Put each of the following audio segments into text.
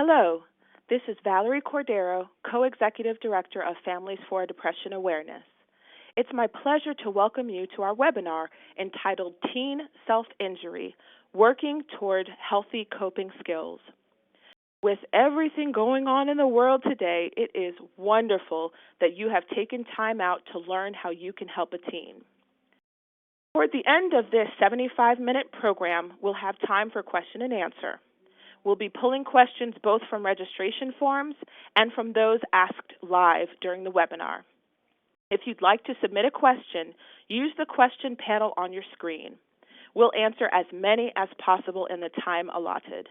Hello, this is Valerie Cordero, Co-Executive Director of Families for Depression Awareness. It's my pleasure to welcome you to our webinar entitled Teen Self-Injury, Working Toward Healthy Coping Skills. With everything going on in the world today, it is wonderful that you have taken time out to learn how you can help a teen. Toward the end of this 75-minute program, we'll have time for question and answer. We'll be pulling questions both from registration forms and from those asked live during the webinar. If you'd like to submit a question, use the question panel on your screen. We'll answer as many as possible in the time allotted.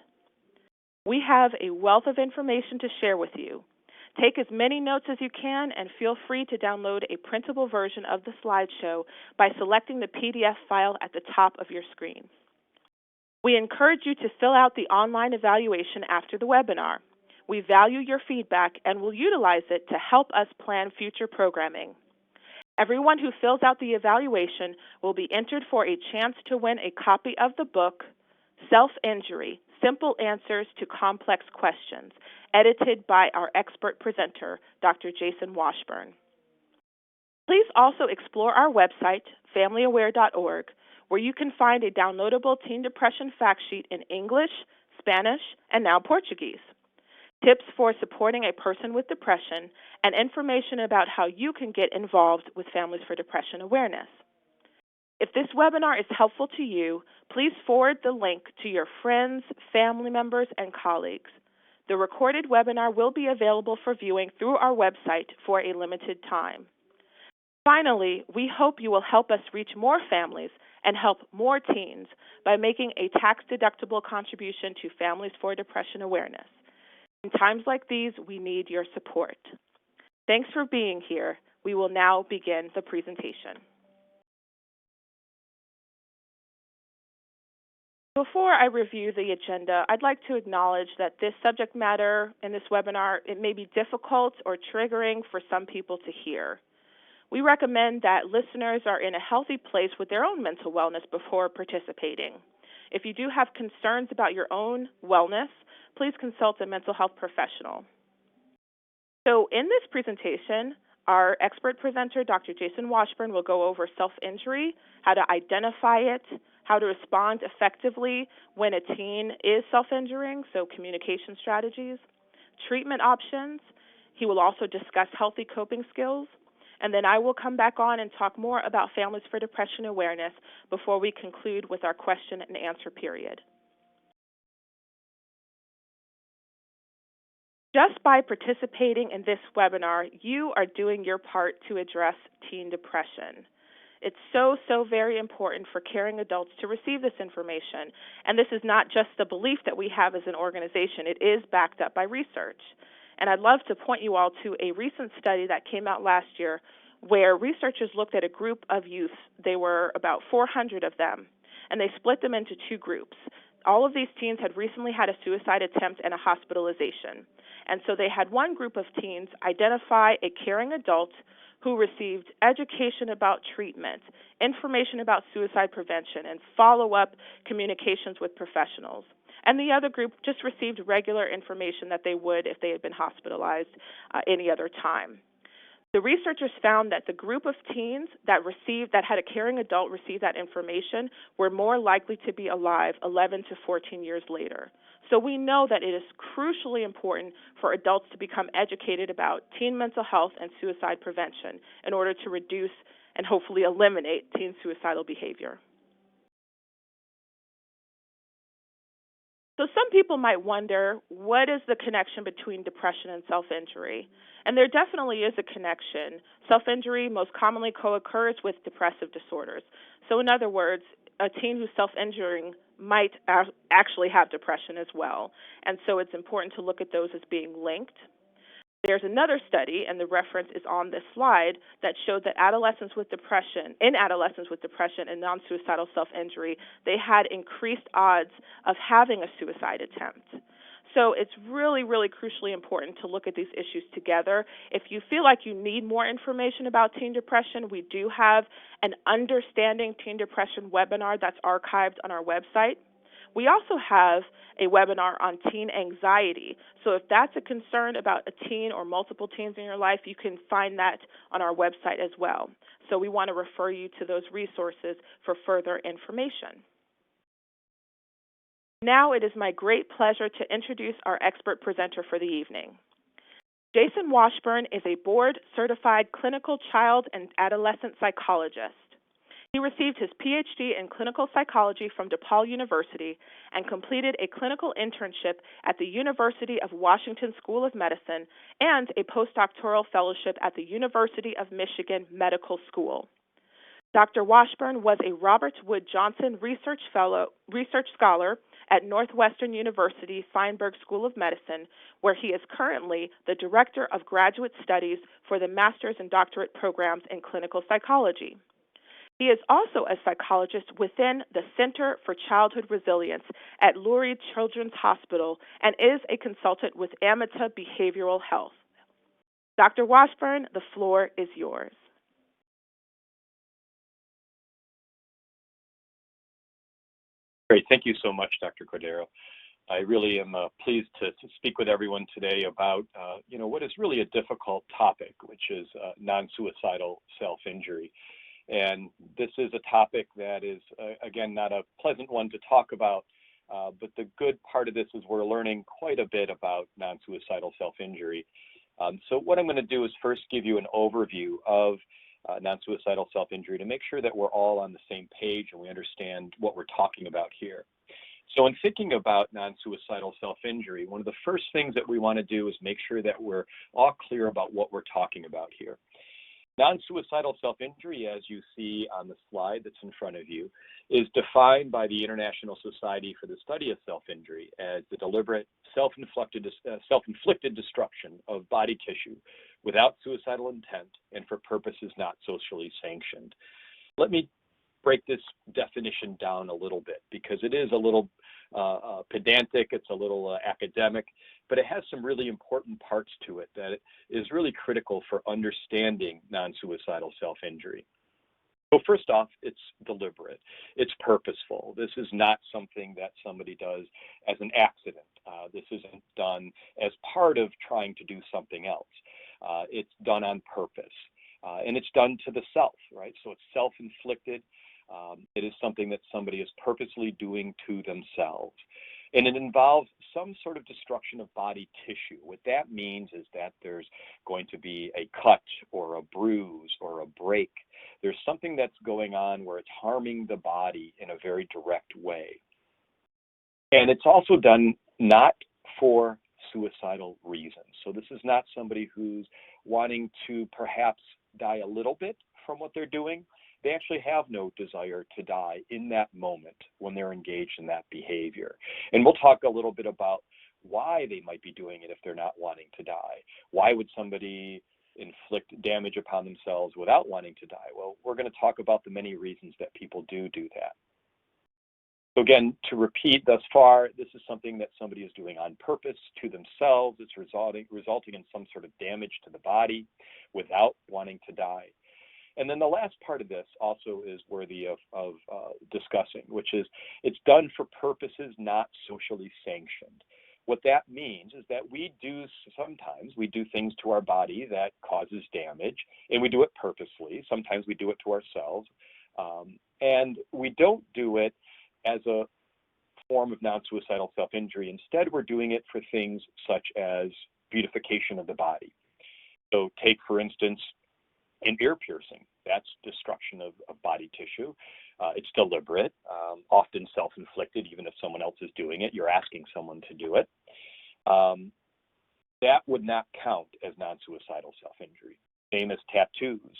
We have a wealth of information to share with you. Take as many notes as you can and feel free to download a printable version of the slideshow by selecting the PDF file at the top of your screen. We encourage you to fill out the online evaluation after the webinar. We value your feedback and will utilize it to help us plan future programming. Everyone who fills out the evaluation will be entered for a chance to win a copy of the book, Self-Injury, Simple Answers to Complex Questions, edited by our expert presenter, Dr. Jason Washburn. Please also explore our website, familyaware.org, where you can find a downloadable teen depression fact sheet in English, Spanish, and now Portuguese. Tips for supporting a person with depression, and information about how you can get involved with Families for Depression Awareness. If this webinar is helpful to you, please forward the link to your friends, family members, and colleagues. The recorded webinar will be available for viewing through our website for a limited time. Finally, we hope you will help us reach more families and help more teens by making a tax-deductible contribution to Families for Depression Awareness. In times like these, we need your support. Thanks for being here. We will now begin the presentation. Before I review the agenda, I'd like to acknowledge that this subject matter in this webinar, it may be difficult or triggering for some people to hear. We recommend that listeners are in a healthy place with their own mental wellness before participating. If you do have concerns about your own wellness, please consult a mental health professional. So in this presentation, our expert presenter, Dr. Jason Washburn, will go over self-injury, how to identify it, how to respond effectively when a teen is self-injuring, so communication strategies, treatment options. He will also discuss healthy coping skills. And then I will come back on and talk more about Families for Depression Awareness before we conclude with our question and answer period. Just by participating in this webinar, you are doing your part to address teen depression. It's so very important for caring adults to receive this information. And this is not just the belief that we have as an organization. It is backed up by research. And I'd love to point you all to a recent study that came out last year where researchers looked at a group of youth. They were about 400 of them, and they split them into two groups. All of these teens had recently had a suicide attempt and a hospitalization. And so they had one group of teens identify a caring adult who received education about treatment, information about suicide prevention, and follow-up communications with professionals. And the other group just received regular information that they would if they had been hospitalized any other time. The researchers found that the group of teens that had a caring adult receive that information were more likely to be alive 11 to 14 years later. So we know that it is crucially important for adults to become educated about teen mental health and suicide prevention in order to reduce and hopefully eliminate teen suicidal behavior. So some people might wonder, what is the connection between depression and self-injury? And there definitely is a connection. Self-injury most commonly co-occurs with depressive disorders. So in other words, a teen who's self-injuring might actually have depression as well. And so it's important to look at those as being linked. There's another study, and the reference is on this slide, that showed that adolescents with depression and non-suicidal self-injury, they had increased odds of having a suicide attempt. So it's really crucially important to look at these issues together. If you feel like you need more information about teen depression, we do have an Understanding Teen Depression webinar that's archived on our website. We also have a webinar on teen anxiety. So if that's a concern about a teen or multiple teens in your life, you can find that on our website as well. So we want to refer you to those resources for further information. Now it is my great pleasure to introduce our expert presenter for the evening. Jason Washburn is a board-certified clinical child and adolescent psychologist. He received his PhD in clinical psychology from DePaul University and completed a clinical internship at the University of Washington School of Medicine and a postdoctoral fellowship at the University of Michigan Medical School. Dr. Washburn was a Robert Wood Johnson Research Scholar at Northwestern University Feinberg School of Medicine, where he is currently the Director of Graduate Studies for the Master's and Doctorate programs in Clinical Psychology. He is also a psychologist within the Center for Childhood Resilience at Lurie Children's Hospital and is a consultant with Amita Behavioral Health. Dr. Washburn, the floor is yours. Great. Thank you so much, Dr. Cordero. I really am pleased to speak with everyone today about, what is really a difficult topic, which is non-suicidal self-injury. And this is a topic that is, again, not a pleasant one to talk about, but the good part of this is we're learning quite a bit about non-suicidal self-injury. So what I'm going to do is first give you an overview of non-suicidal self-injury to make sure that we're all on the same page and we understand what we're talking about here. So in thinking about non-suicidal self-injury, one of the first things that we want to do is make sure that we're all clear about what we're talking about here. Non-suicidal self-injury, as you see on the slide that's in front of you, is defined by the International Society for the Study of Self-Injury as the deliberate self-inflicted destruction of body tissue without suicidal intent and for purposes not socially sanctioned. Let me break this definition down a little bit because it is a little pedantic, it's a little academic, but it has some really important parts to it that is really critical for understanding non-suicidal self-injury. So first off, it's deliberate. It's purposeful. This is not something that somebody does as an accident. This isn't done as part of trying to do something else. It's done on purpose. And it's done to the self, right? So it's self-inflicted. It is something that somebody is purposely doing to themselves. And it involves some sort of destruction of body tissue. What that means is that there's going to be a cut or a bruise or a break. There's something that's going on where it's harming the body in a very direct way. And it's also done not for suicidal reasons. So this is not somebody who's wanting to perhaps die a little bit from what they're doing. They actually have no desire to die in that moment when they're engaged in that behavior. And we'll talk a little bit about why they might be doing it if they're not wanting to die. Why would somebody inflict damage upon themselves without wanting to die? Well, we're going to talk about the many reasons that people do that. So again, to repeat thus far, this is something that somebody is doing on purpose to themselves. It's resulting in some sort of damage to the body without wanting to die. And then the last part of this also is worthy of discussing, which is it's done for purposes not socially sanctioned. What that means is that sometimes we do things to our body that causes damage, and we do it purposely. Sometimes we do it to ourselves. And we don't do it as a form of non-suicidal self-injury. Instead, we're doing it for things such as beautification of the body. So take, for instance, an ear piercing. That's destruction of body tissue. It's deliberate, often self-inflicted, even if someone else is doing it. You're asking someone to do it. That would not count as non-suicidal self-injury. Same as tattoos.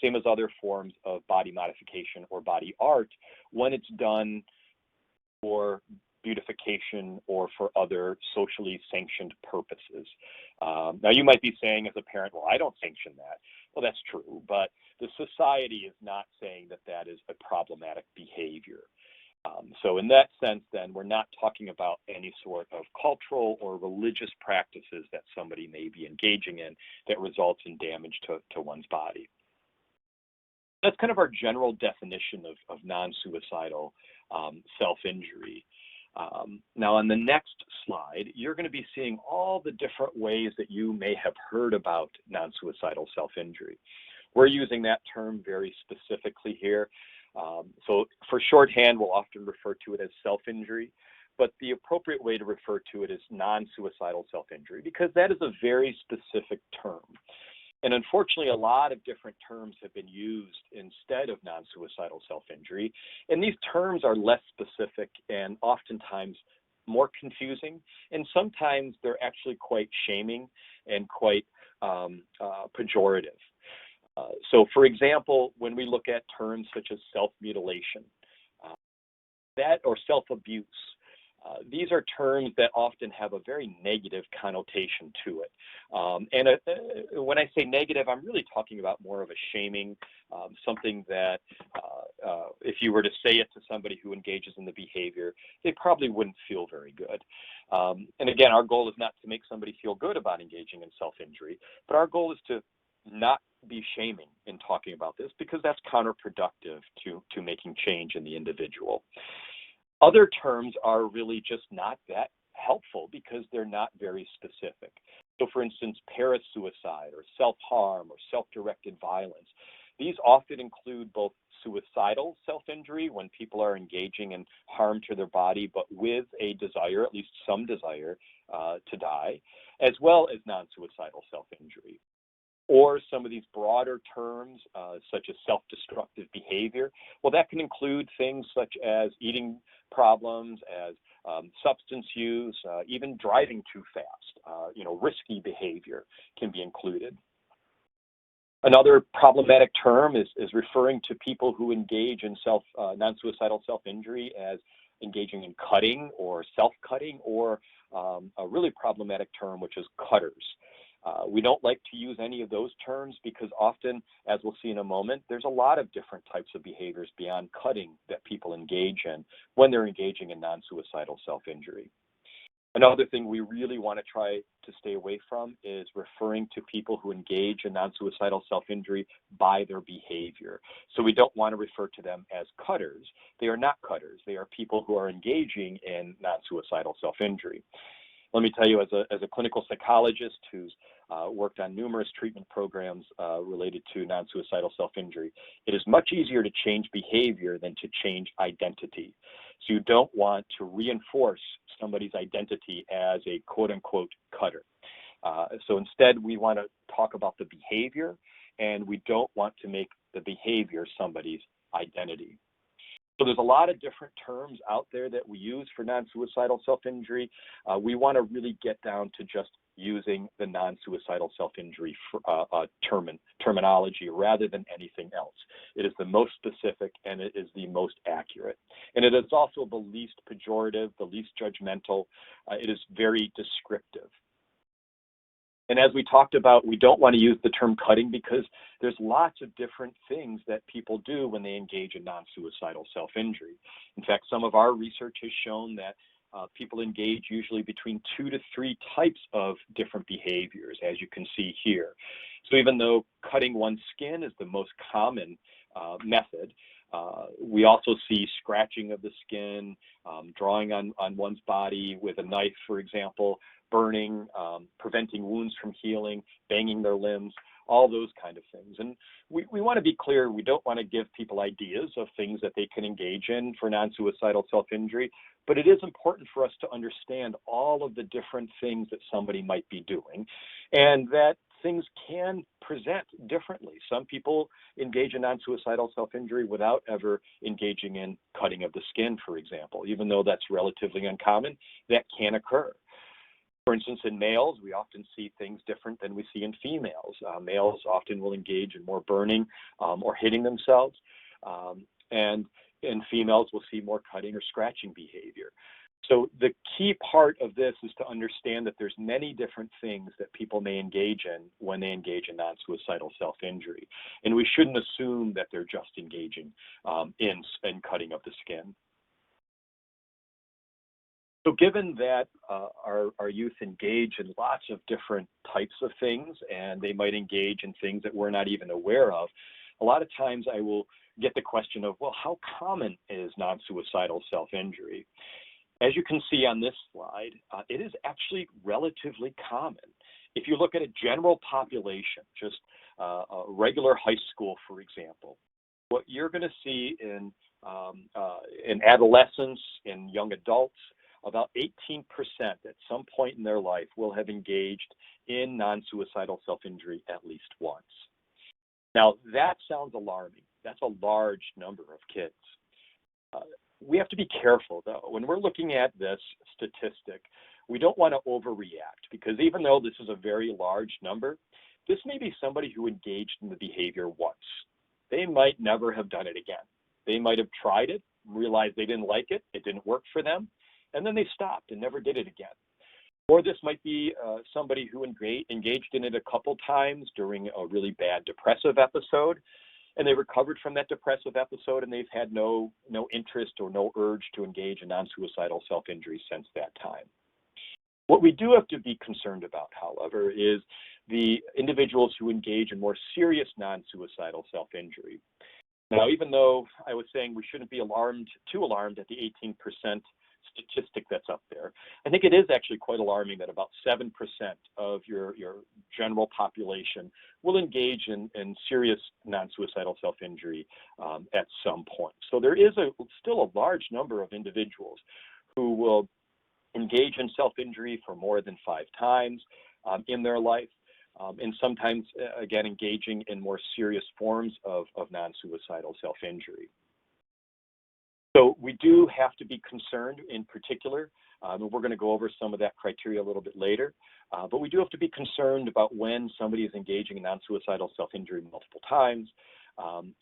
Same as other forms of body modification or body art when it's done for beautification or for other socially sanctioned purposes. Now, you might be saying as a parent, well, I don't sanction that. Well, that's true, but the society is not saying that that is a problematic behavior. So in that sense, then, we're not talking about any sort of cultural or religious practices that somebody may be engaging in that results in damage to one's body. That's kind of our general definition of non-suicidal self-injury. Now, on the next slide, you're going to be seeing all the different ways that you may have heard about non-suicidal self-injury. We're using that term very specifically here. So for shorthand, we'll often refer to it as self-injury, but the appropriate way to refer to it is non-suicidal self-injury, because that is a very specific term. And unfortunately, a lot of different terms have been used instead of non-suicidal self-injury. And these terms are less specific and oftentimes more confusing. And sometimes they're actually quite shaming and quite pejorative. So for example, when we look at terms such as self-mutilation, that or self-abuse, these are terms that often have a very negative connotation to it. When I say negative, I'm really talking about more of a shaming, something that if you were to say it to somebody who engages in the behavior, they probably wouldn't feel very good. And again, our goal is not to make somebody feel good about engaging in self-injury, but our goal is to not be shaming in talking about this, because that's counterproductive to making change in the individual. Other terms are really just not that helpful because they're not very specific. So for instance, parasuicide or self-harm or self-directed violence, these often include both suicidal self-injury, when people are engaging in harm to their body, but with a desire, at least some desire, to die, as well as non-suicidal self-injury. Or some of these broader terms, such as self-destructive behavior. Well, that can include things such as eating problems, as substance use, even driving too fast. Risky behavior can be included. Another problematic term is referring to people who engage in non-suicidal self-injury as engaging in cutting or self-cutting, or a really problematic term, which is cutters. We don't like to use any of those terms because often, as we'll see in a moment, there's a lot of different types of behaviors beyond cutting that people engage in when they're engaging in non-suicidal self-injury. Another thing we really want to try to stay away from is referring to people who engage in non-suicidal self-injury by their behavior. So we don't want to refer to them as cutters. They are not cutters. They are people who are engaging in non-suicidal self-injury. Let me tell you, as a clinical psychologist who's worked on numerous treatment programs related to non-suicidal self-injury, it is much easier to change behavior than to change identity. So you don't want to reinforce somebody's identity as a quote-unquote cutter. So instead, we want to talk about the behavior, and we don't want to make the behavior somebody's identity. So there's a lot of different terms out there that we use for non-suicidal self-injury. We want to really get down to just using the non-suicidal self-injury terminology rather than anything else. It is the most specific, and it is the most accurate. And it is also the least pejorative, the least judgmental. It is very descriptive. And as we talked about, we don't want to use the term cutting because there's lots of different things that people do when they engage in non-suicidal self-injury. In fact, some of our research has shown that people engage usually between 2 to 3 types of different behaviors, as you can see here. So even though cutting one's skin is the most common method, we also see scratching of the skin, drawing on one's body with a knife, for example, burning, preventing wounds from healing, banging their limbs, all those kind of things. And we want to be clear, we don't want to give people ideas of things that they can engage in for non-suicidal self-injury, but it is important for us to understand all of the different things that somebody might be doing, and that things can present differently. Some people engage in non-suicidal self-injury without ever engaging in cutting of the skin, for example. Even though that's relatively uncommon, that can occur. For instance, in males, we often see things different than we see in females. Males often will engage in more burning or hitting themselves, and in females, we'll see more cutting or scratching behavior. So the key part of this is to understand that there's many different things that people may engage in when they engage in non-suicidal self-injury. And we shouldn't assume that they're just engaging in cutting of the skin. So given that our youth engage in lots of different types of things, and they might engage in things that we're not even aware of, a lot of times I will get the question of, well, how common is non-suicidal self-injury? As you can see on this slide, it is actually relatively common. If you look at a general population, just a regular high school, for example, what you're going to see in adolescents, in young adults, about 18% at some point in their life will have engaged in non-suicidal self-injury at least once. Now, that sounds alarming. That's a large number of kids. We have to be careful, though. When we're looking at this statistic, we don't want to overreact, because even though this is a very large number, this may be somebody who engaged in the behavior once. They might never have done it again. They might have tried it, realized they didn't like it, it didn't work for them, and then they stopped and never did it again. Or this might be somebody who engaged in it a couple times during a really bad depressive episode, and they recovered from that depressive episode, and they've had no interest or no urge to engage in non-suicidal self-injury since that time. What we do have to be concerned about, however, is the individuals who engage in more serious non-suicidal self-injury. Now, even though I was saying we shouldn't be too alarmed at the 18% statistic that's up there, I think it is actually quite alarming that about 7% of your general population will engage in serious non-suicidal self-injury at some point. So there is still a large number of individuals who will engage in self-injury for more than 5 times in their life, and sometimes, again, engaging in more serious forms of non-suicidal self-injury. So we do have to be concerned in particular, and we're going to go over some of that criteria a little bit later, but we do have to be concerned about when somebody is engaging in non-suicidal self-injury multiple times,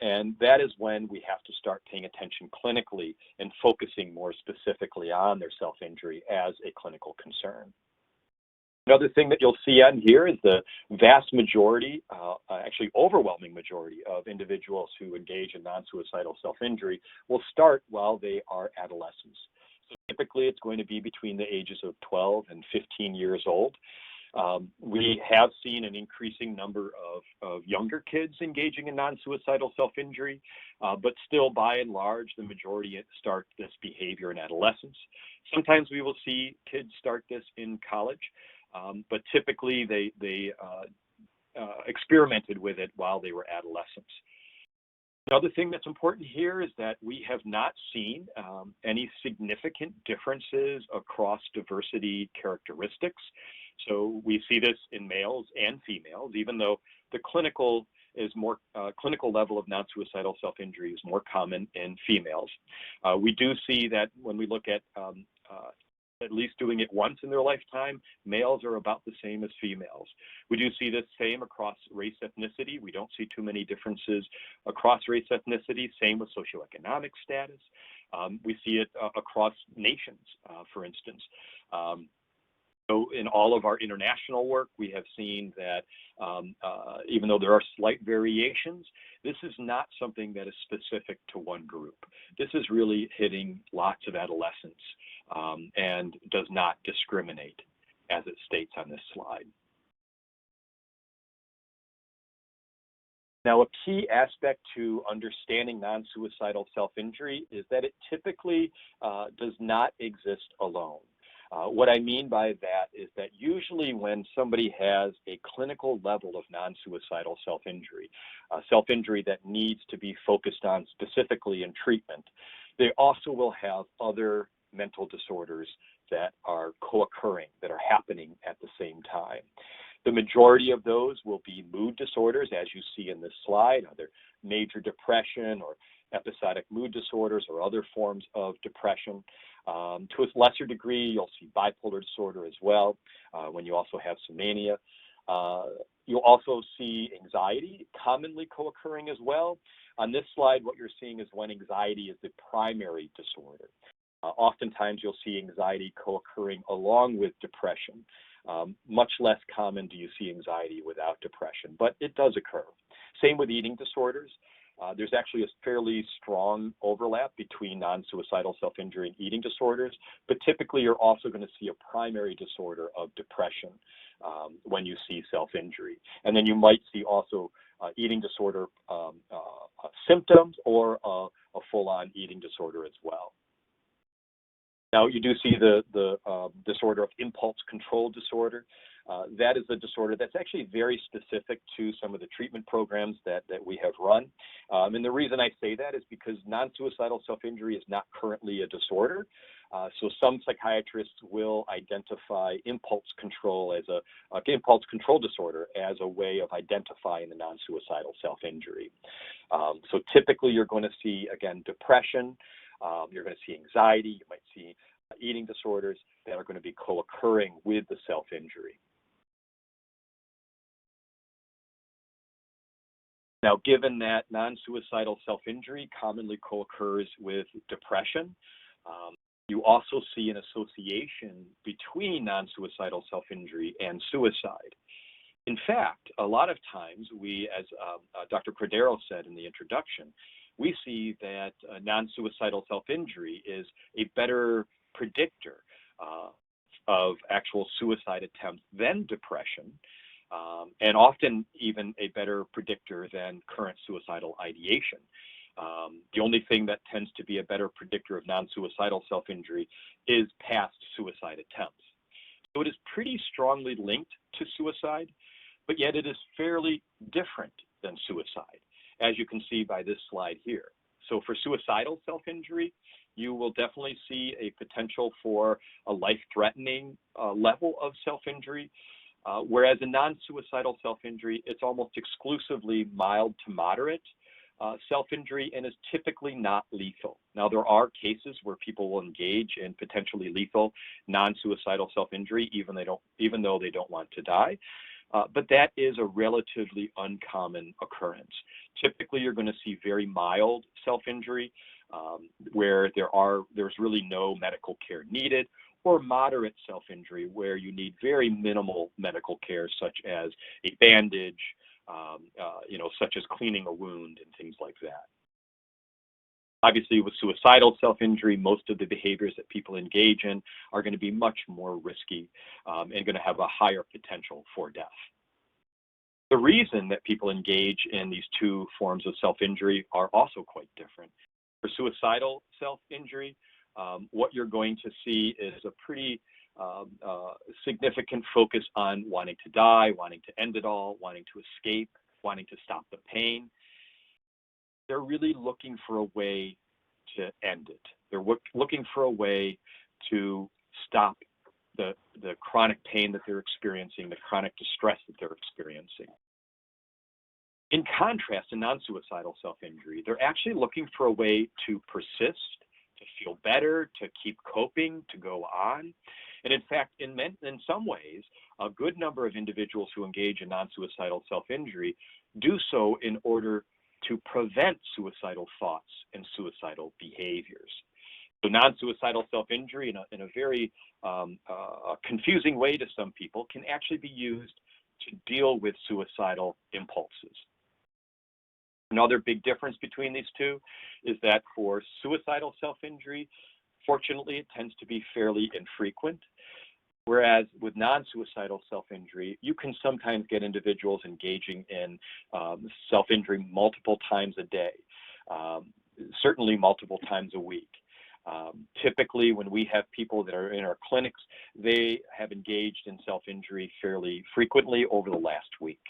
and that is when we have to start paying attention clinically and focusing more specifically on their self-injury as a clinical concern. Another thing that you'll see on here is the vast majority, actually overwhelming majority of individuals who engage in non-suicidal self-injury will start while they are adolescents. So typically it's going to be between the ages of 12 and 15 years old. We have seen an increasing number of younger kids engaging in non-suicidal self-injury, but still, by and large, the majority start this behavior in adolescence. Sometimes we will see kids start this in college, but typically they experimented with it while they were adolescents. Another thing that's important here is that we have not seen any significant differences across diversity characteristics. So we see this in males and females, even though the clinical level of non-suicidal self-injury is more common in females. We do see that when we look at least doing it once in their lifetime, males are about the same as females. We do see this same across race ethnicity. We don't see too many differences across race ethnicity, same with socioeconomic status. We see it across nations, for instance. So in all of our international work, we have seen that even though there are slight variations, this is not something that is specific to one group. This is really hitting lots of adolescents and does not discriminate, as it states on this slide. Now, a key aspect to understanding non-suicidal self-injury is that it typically does not exist alone. What I mean by that is that usually when somebody has a clinical level of non-suicidal self-injury, self-injury that needs to be focused on specifically in treatment, they also will have other mental disorders that are co-occurring, that are happening at the same time. The majority of those will be mood disorders, as you see in this slide, either major depression or episodic mood disorders or other forms of depression. To a lesser degree, you'll see bipolar disorder as well, when you also have some mania. You'll also see anxiety commonly co-occurring as well. On this slide, what you're seeing is when anxiety is the primary disorder. Oftentimes, you'll see anxiety co-occurring along with depression. Much less common do you see anxiety without depression, but it does occur. Same with eating disorders. There's actually a fairly strong overlap between non-suicidal self-injury and eating disorders, but typically you're also going to see a primary disorder of depression when you see self-injury. And then you might see also eating disorder symptoms or a full-on eating disorder as well. Now, you do see the disorder of impulse control disorder. That is a disorder that's actually very specific to some of the treatment programs that we have run. And the reason I say that is because non-suicidal self-injury is not currently a disorder. So some psychiatrists will identify impulse control as impulse control disorder as a way of identifying the non-suicidal self-injury. So typically you're going to see, again, depression. You're going to see anxiety. You might see eating disorders that are going to be co-occurring with the self-injury. Now, given that non-suicidal self-injury commonly co-occurs with depression, you also see an association between non-suicidal self-injury and suicide. In fact, a lot of times we, as Dr. Cordero said in the introduction, we see that non-suicidal self-injury is a better predictor of actual suicide attempts than depression, and often even a better predictor than current suicidal ideation. The only thing that tends to be a better predictor of non-suicidal self-injury is past suicide attempts. So it is pretty strongly linked to suicide, but yet it is fairly different than suicide, as you can see by this slide here. So for suicidal self-injury, you will definitely see a potential for a life-threatening level of self-injury, whereas in non-suicidal self-injury, it's almost exclusively mild to moderate self-injury and is typically not lethal. Now, there are cases where people will engage in potentially lethal non-suicidal self-injury, even though they don't want to die. But that is a relatively uncommon occurrence. Typically, you're going to see very mild self-injury where there's really no medical care needed, or moderate self-injury where you need very minimal medical care, such as a bandage, such as cleaning a wound and things like that. Obviously, with suicidal self-injury, most of the behaviors that people engage in are going to be much more risky and going to have a higher potential for death. The reason that people engage in these two forms of self-injury are also quite different. For suicidal self-injury, what you're going to see is a pretty significant focus on wanting to die, wanting to end it all, wanting to escape, wanting to stop the pain. They're really looking for a way to end it. They're looking for a way to stop the chronic pain that they're experiencing, the chronic distress that they're experiencing. In contrast to non-suicidal self-injury, they're actually looking for a way to persist, to feel better, to keep coping, to go on. And in fact, in some ways, a good number of individuals who engage in non-suicidal self-injury do so in order to prevent suicidal thoughts and suicidal behaviors. So non-suicidal self-injury, in a very confusing way to some people, can actually be used to deal with suicidal impulses. Another big difference between these two is that for suicidal self-injury, fortunately, it tends to be fairly infrequent. Whereas with non-suicidal self-injury, you can sometimes get individuals engaging in self-injury multiple times a day, certainly multiple times a week. Typically, when we have people that are in our clinics, they have engaged in self-injury fairly frequently over the last week.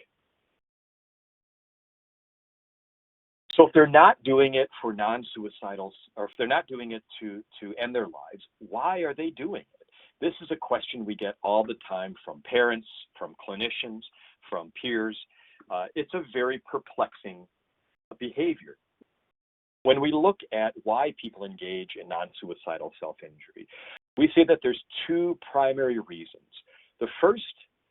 So if they're not doing it for non-suicidals, or if they're not doing it to end their lives, why are they doing it? This is a question we get all the time from parents, from clinicians, from peers. It's a very perplexing behavior. When we look at why people engage in non-suicidal self-injury, we see that there's two primary reasons. The first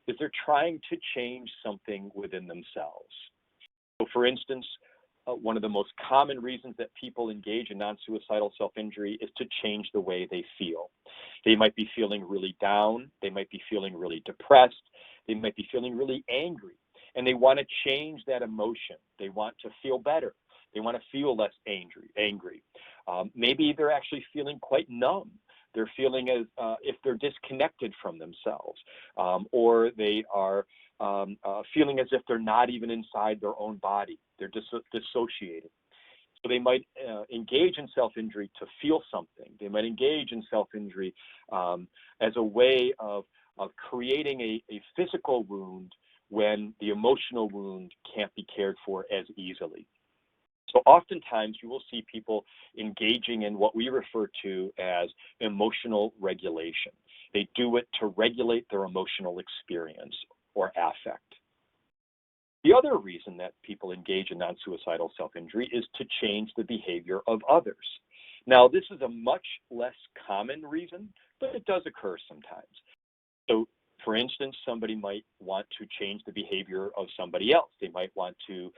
is they're trying to change something within themselves. So for instance, one of the most common reasons that people engage in non-suicidal self-injury is to change the way they feel. They might be feeling really down, they might be feeling really depressed, they might be feeling really angry, and they want to change that emotion. They want to feel better. They want to feel less angry. Maybe they're actually feeling quite numb. They're feeling as if they're disconnected from themselves, or they are feeling as if they're not even inside their own body. They're dissociated. So they might engage in self-injury to feel something. They might engage in self-injury as a way of creating a physical wound when the emotional wound can't be cared for as easily. So oftentimes you will see people engaging in what we refer to as emotional regulation. They do it to regulate their emotional experience or affect. The other reason that people engage in non-suicidal self-injury is to change the behavior of others. Now, this is a much less common reason, but it does occur sometimes. So, for instance, somebody might want to change the behavior of somebody else. They might want to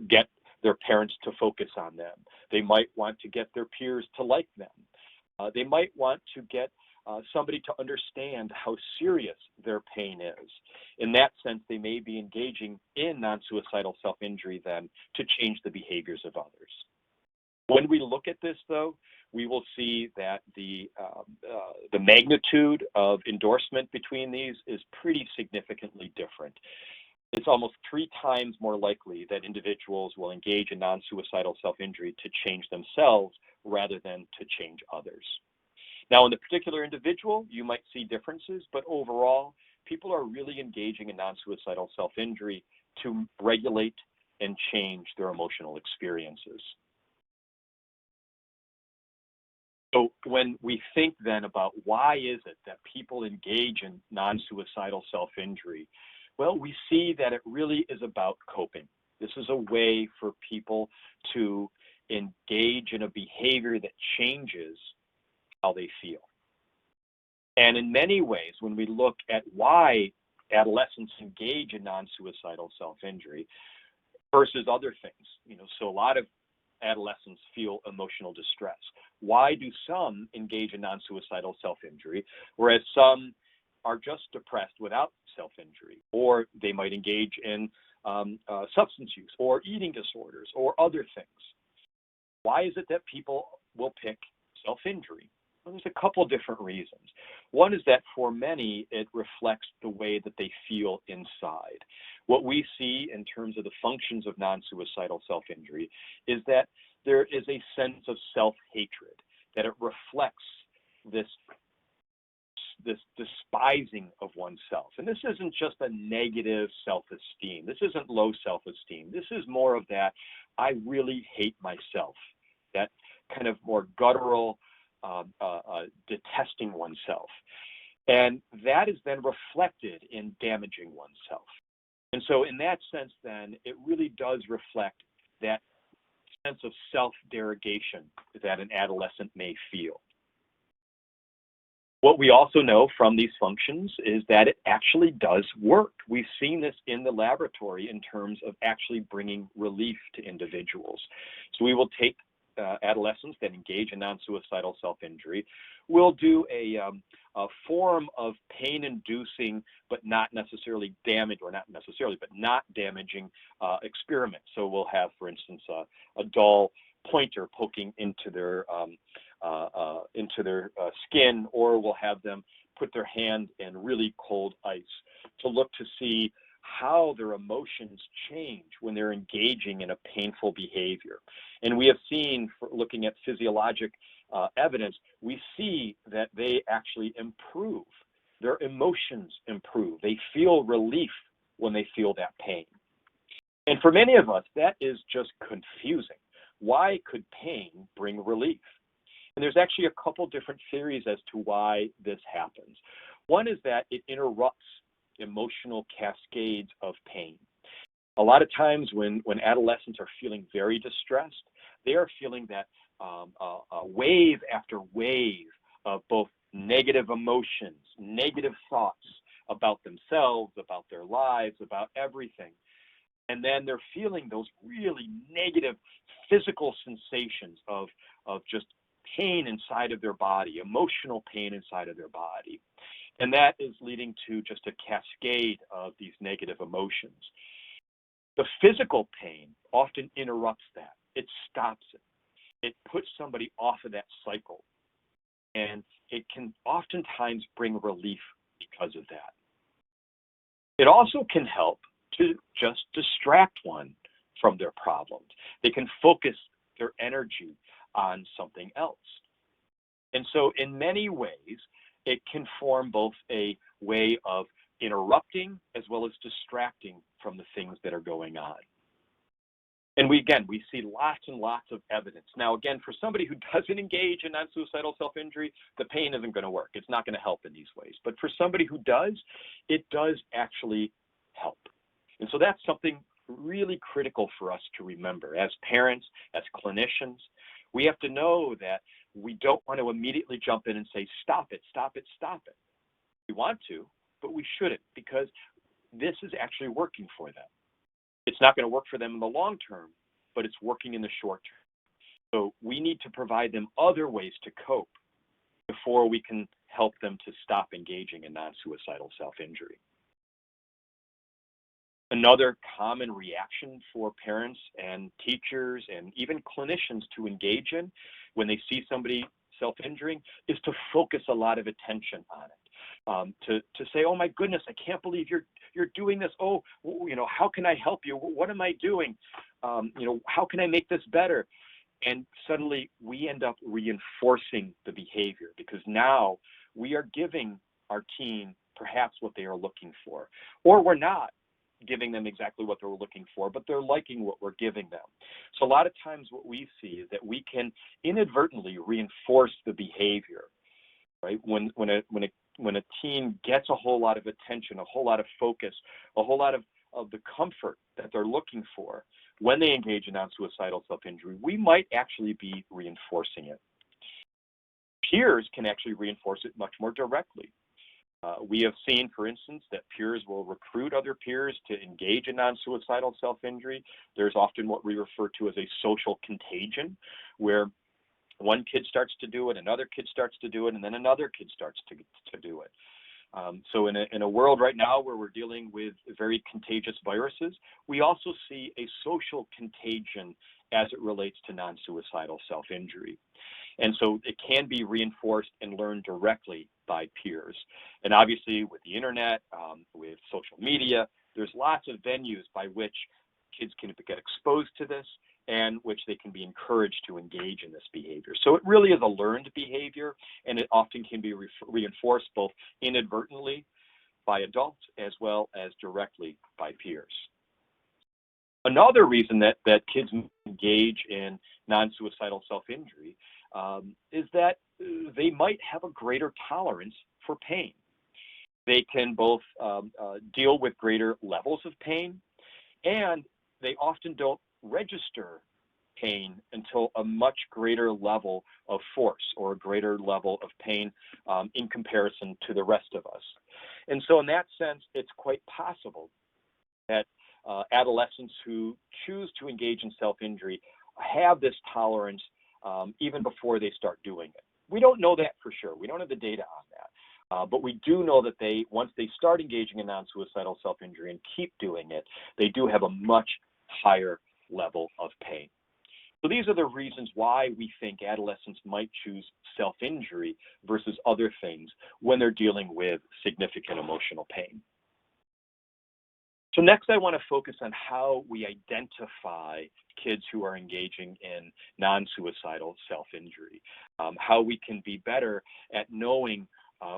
get their parents to focus on them. They might want to get their peers to like them. They might want to get somebody to understand how serious their pain is. In that sense, they may be engaging in non-suicidal self-injury then to change the behaviors of others. When we look at this, though, we will see that the magnitude of endorsement between these is pretty significantly different. It's almost 3 times more likely that individuals will engage in non-suicidal self-injury to change themselves rather than to change others. Now, in the particular individual, you might see differences, but overall, people are really engaging in non-suicidal self-injury to regulate and change their emotional experiences. So when we think then about why is it that people engage in non-suicidal self-injury, well, we see that it really is about coping. This is a way for people to engage in a behavior that changes how they feel. And in many ways, when we look at why adolescents engage in non-suicidal self-injury versus other things, so a lot of adolescents feel emotional distress. Why do some engage in non-suicidal self-injury, whereas some are just depressed without self-injury, or they might engage in substance use or eating disorders or other things? Why is it that people will pick self-injury? Well, there's a couple different reasons. One is that for many, it reflects the way that they feel inside. What we see in terms of the functions of non-suicidal self-injury is that there is a sense of self-hatred, that it reflects this despising of oneself. And this isn't just a negative self-esteem. This isn't low self-esteem. This is more of that, I really hate myself, that kind of more guttural, detesting oneself. And that is then reflected in damaging oneself. And so in that sense, then, it really does reflect that sense of self-derogation that an adolescent may feel. What we also know from these functions is that it actually does work. We've seen this in the laboratory in terms of actually bringing relief to individuals. So we will take adolescents that engage in non-suicidal self-injury. We'll do a form of pain-inducing, but not necessarily not damaging experiment. So we'll have, for instance, a dull pointer poking into their skin, or we'll have them put their hand in really cold ice to look to see how their emotions change when they're engaging in a painful behavior. And we have seen, looking at physiologic evidence, we see that they actually improve. Their emotions improve. They feel relief when they feel that pain. And for many of us, that is just confusing. Why could pain bring relief? And there's actually a couple different theories as to why this happens. One is that it interrupts emotional cascades of pain. A lot of times when adolescents are feeling very distressed, they are feeling that wave after wave of both negative emotions, negative thoughts about themselves, about their lives, about everything. And then they're feeling those really negative physical sensations of just pain inside of their body, emotional pain inside of their body. And that is leading to just a cascade of these negative emotions. The physical pain often interrupts that. It stops it. It puts somebody off of that cycle. And it can oftentimes bring relief because of that. It also can help to just distract one from their problems. They can focus their energy on something else. And so in many ways, it can form both a way of interrupting as well as distracting from the things that are going on. And we see lots and lots of evidence. Now, again, for somebody who doesn't engage in non-suicidal self-injury, the pain isn't going to work. It's not going to help in these ways. But for somebody who does, it does actually help. And so that's something really critical for us to remember. As parents, as clinicians, we have to know that we don't want to immediately jump in and say, stop it, stop it, stop it. We want to, but we shouldn't, because this is actually working for them. It's not going to work for them in the long term, but it's working in the short term. So we need to provide them other ways to cope before we can help them to stop engaging in non-suicidal self-injury. Another common reaction for parents and teachers and even clinicians to engage in when they see somebody self-injuring is to focus a lot of attention on it. To say, oh my goodness, I can't believe you're doing this. Oh, how can I help you? What am I doing? How can I make this better? And suddenly we end up reinforcing the behavior, because now we are giving our teen perhaps what they are looking for, or we're not giving them exactly what they're looking for, but they're liking what we're giving them. So a lot of times what we see is that we can inadvertently reinforce the behavior, right? When a teen gets a whole lot of attention, a whole lot of focus, a whole lot of the comfort that they're looking for when they engage in non-suicidal self-injury, we might actually be reinforcing it. Peers can actually reinforce it much more directly. We have seen, for instance, that peers will recruit other peers to engage in non-suicidal self-injury. There's often what we refer to as a social contagion, where one kid starts to do it, another kid starts to do it, and then another kid starts to do it. So in a world right now where we're dealing with very contagious viruses, we also see a social contagion as it relates to non-suicidal self-injury. And so it can be reinforced and learned directly by peers. And obviously with the internet, with social media, there's lots of venues by which kids can get exposed to this and which they can be encouraged to engage in this behavior. So it really is a learned behavior, and it often can be reinforced both inadvertently by adults as well as directly by peers. Another reason that kids engage in non-suicidal self-injury is that they might have a greater tolerance for pain. They can both deal with greater levels of pain, and they often don't register pain until a much greater level of force or a greater level of pain in comparison to the rest of us. And so in that sense, it's quite possible that adolescents who choose to engage in self-injury have this tolerance even before they start doing it. We don't know that for sure. We don't have the data on that. But we do know that once they start engaging in non-suicidal self-injury and keep doing it, they do have a much higher level of pain. So these are the reasons why we think adolescents might choose self-injury versus other things when they're dealing with significant emotional pain. So next, I want to focus on how we identify kids who are engaging in non-suicidal self-injury, how we can be better at knowing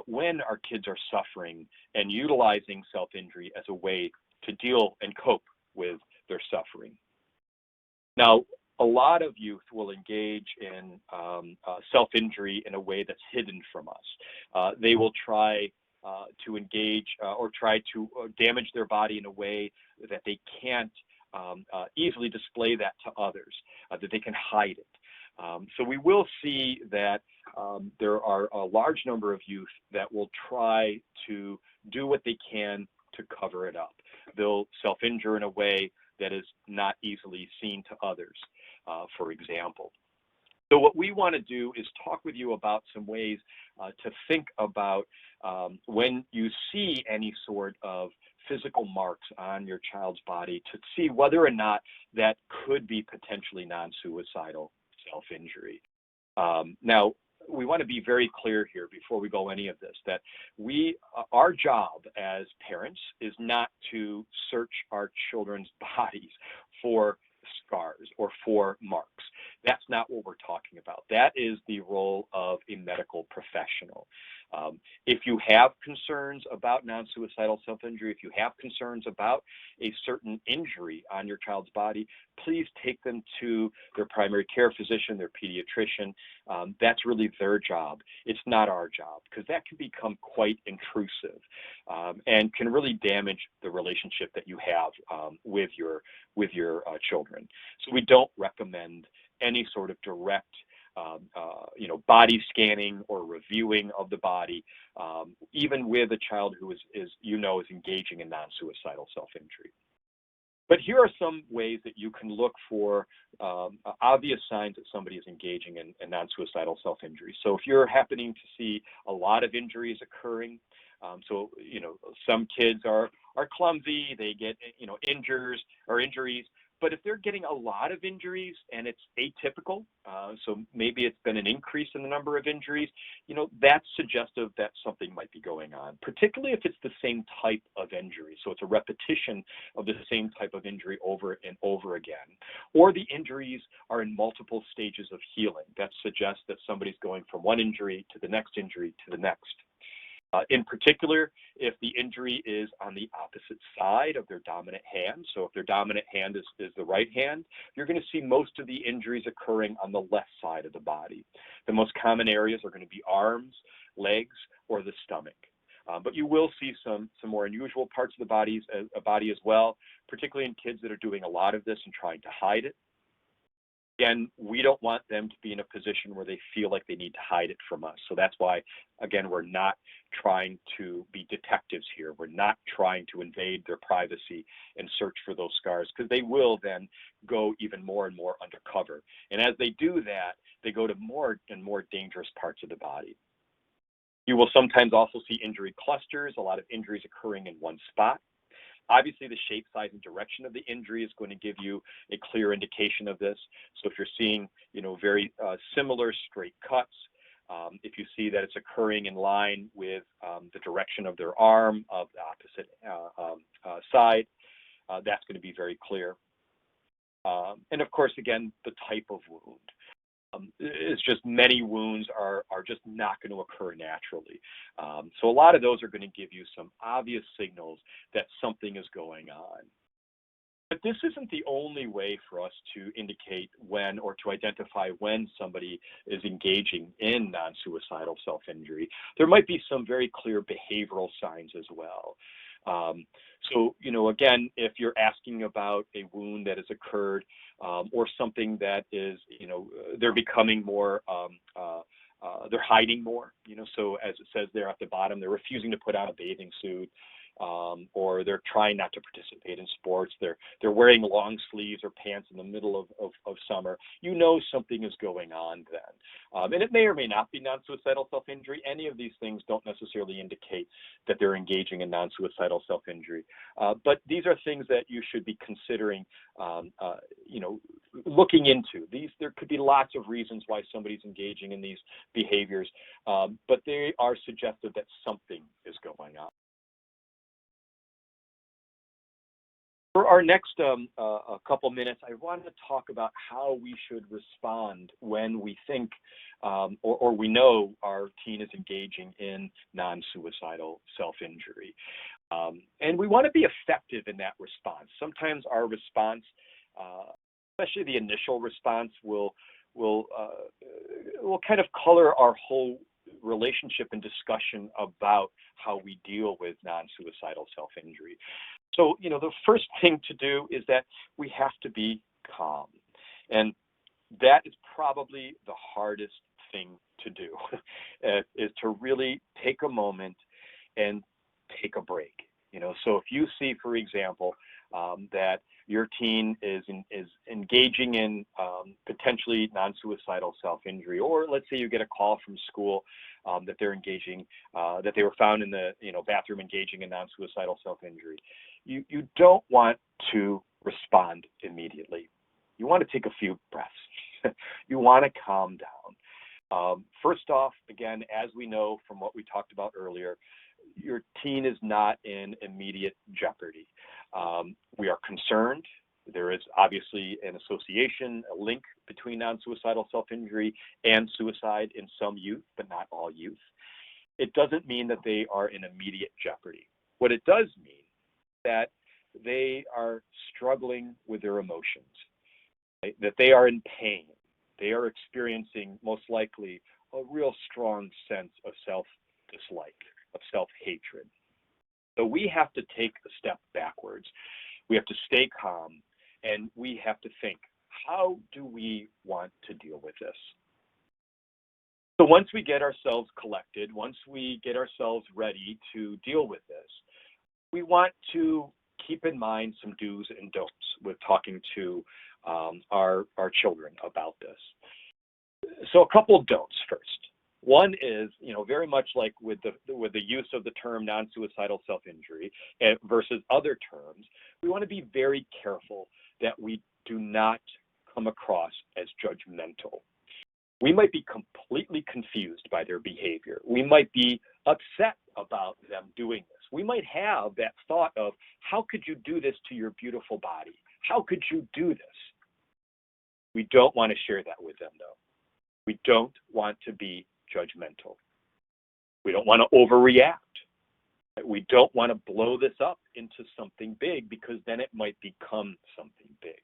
when our kids are suffering and utilizing self-injury as a way to deal and cope with their suffering. Now, a lot of youth will engage in self-injury in a way that's hidden from us. They will try to engage or try to damage their body in a way that they can't easily display that to others, that they can hide it. So we will see that there are a large number of youth that will try to do what they can to cover it up. They'll self-injure in a way that is not easily seen to others, for example. So what we want to do is talk with you about some ways to think about when you see any sort of physical marks on your child's body, to see whether or not that could be potentially non-suicidal self-injury. Now, we want to be very clear here before we go any of this, that our job as parents is not to search our children's bodies for scars or 4 marks. That's not what we're talking about. That is the role of a medical professional. If you have concerns about non-suicidal self-injury, if you have concerns about a certain injury on your child's body, please take them to their primary care physician, their pediatrician. That's really their job. It's not our job, because that can become quite intrusive and can really damage the relationship that you have with your children. So we don't recommend any sort of direct body scanning or reviewing of the body, even with a child who is engaging in non-suicidal self-injury. But here are some ways that you can look for obvious signs that somebody is engaging in non-suicidal self-injury. So if you're happening to see a lot of injuries occurring, some kids are clumsy, they get injuries. But if they're getting a lot of injuries and it's atypical, so maybe it's been an increase in the number of injuries, that's suggestive that something might be going on, particularly if it's the same type of injury. So it's a repetition of the same type of injury over and over again. Or the injuries are in multiple stages of healing. That suggests that somebody's going from one injury to the next injury to the next. In particular, if the injury is on the opposite side of their dominant hand, so if their dominant hand is the right hand, you're going to see most of the injuries occurring on the left side of the body. The most common areas are going to be arms, legs, or the stomach. But you will see some more unusual parts of the body as well, particularly in kids that are doing a lot of this and trying to hide it. Again, we don't want them to be in a position where they feel like they need to hide it from us. So that's why, again, we're not trying to be detectives here. We're not trying to invade their privacy and search for those scars, because they will then go even more and more undercover. And as they do that, they go to more and more dangerous parts of the body. You will sometimes also see injury clusters, a lot of injuries occurring in one spot. Obviously, the shape, size, and direction of the injury is going to give you a clear indication of this. So if you're seeing, very similar straight cuts, if you see that it's occurring in line with the direction of their arm of the opposite side, that's going to be very clear. And of course, again, the type of wound. It's just many wounds are just not going to occur naturally. So a lot of those are going to give you some obvious signals that something is going on. But this isn't the only way for us to indicate when or to identify when somebody is engaging in non-suicidal self-injury. There might be some very clear behavioral signs as well. So, again, if you're asking about a wound that has occurred or something that is, they're becoming more, they're hiding more, so as it says there at the bottom, they're refusing to put on a bathing suit, or they're trying not to participate in sports. They're wearing long sleeves or pants in the middle of summer. Something is going on then. And it may or may not be non-suicidal self-injury. Any of these things don't necessarily indicate that they're engaging in non-suicidal self-injury. But these are things that you should be considering, looking into. There could be lots of reasons why somebody's engaging in these behaviors, but they are suggestive that something is going on. For our next a couple minutes, I want to talk about how we should respond when we think or we know our teen is engaging in non-suicidal self-injury. And we want to be effective in that response. Sometimes our response, especially the initial response, will kind of color our whole relationship and discussion about how we deal with non-suicidal self-injury. So, the first thing to do is that we have to be calm. And that is probably the hardest thing to do, is to really take a moment and take a break. So if you see, for example, that your teen is engaging in potentially non-suicidal self-injury, or let's say you get a call from school that they're engaging, that they were found in the bathroom engaging in non-suicidal self-injury, you don't want to respond immediately. You want to take a few breaths. You want to calm down. First off, again, as we know from what we talked about earlier, your teen is not in immediate jeopardy. We are concerned. There is obviously an association, a link between non-suicidal self-injury and suicide in some youth, but not all youth. It doesn't mean that they are in immediate jeopardy. What it does mean is that they are struggling with their emotions, right? That they are in pain. They are experiencing, most likely, a real strong sense of self-dislike, of self-hatred. So we have to take a step backwards. We have to stay calm, and we have to think, how do we want to deal with this? So once we get ourselves collected, once we get ourselves ready to deal with this, we want to keep in mind some do's and don'ts with talking to our children about this. So a couple of don'ts first. One is, very much like with the use of the term non-suicidal self-injury versus other terms, we want to be very careful that we do not come across as judgmental. We might be completely confused by their behavior. We might be upset about them doing this. We might have that thought of, how could you do this to your beautiful body? How could you do this? We don't want to share that with them, though. We don't want to be judgmental. We don't want to overreact. We don't want to blow this up into something big, because then it might become something big.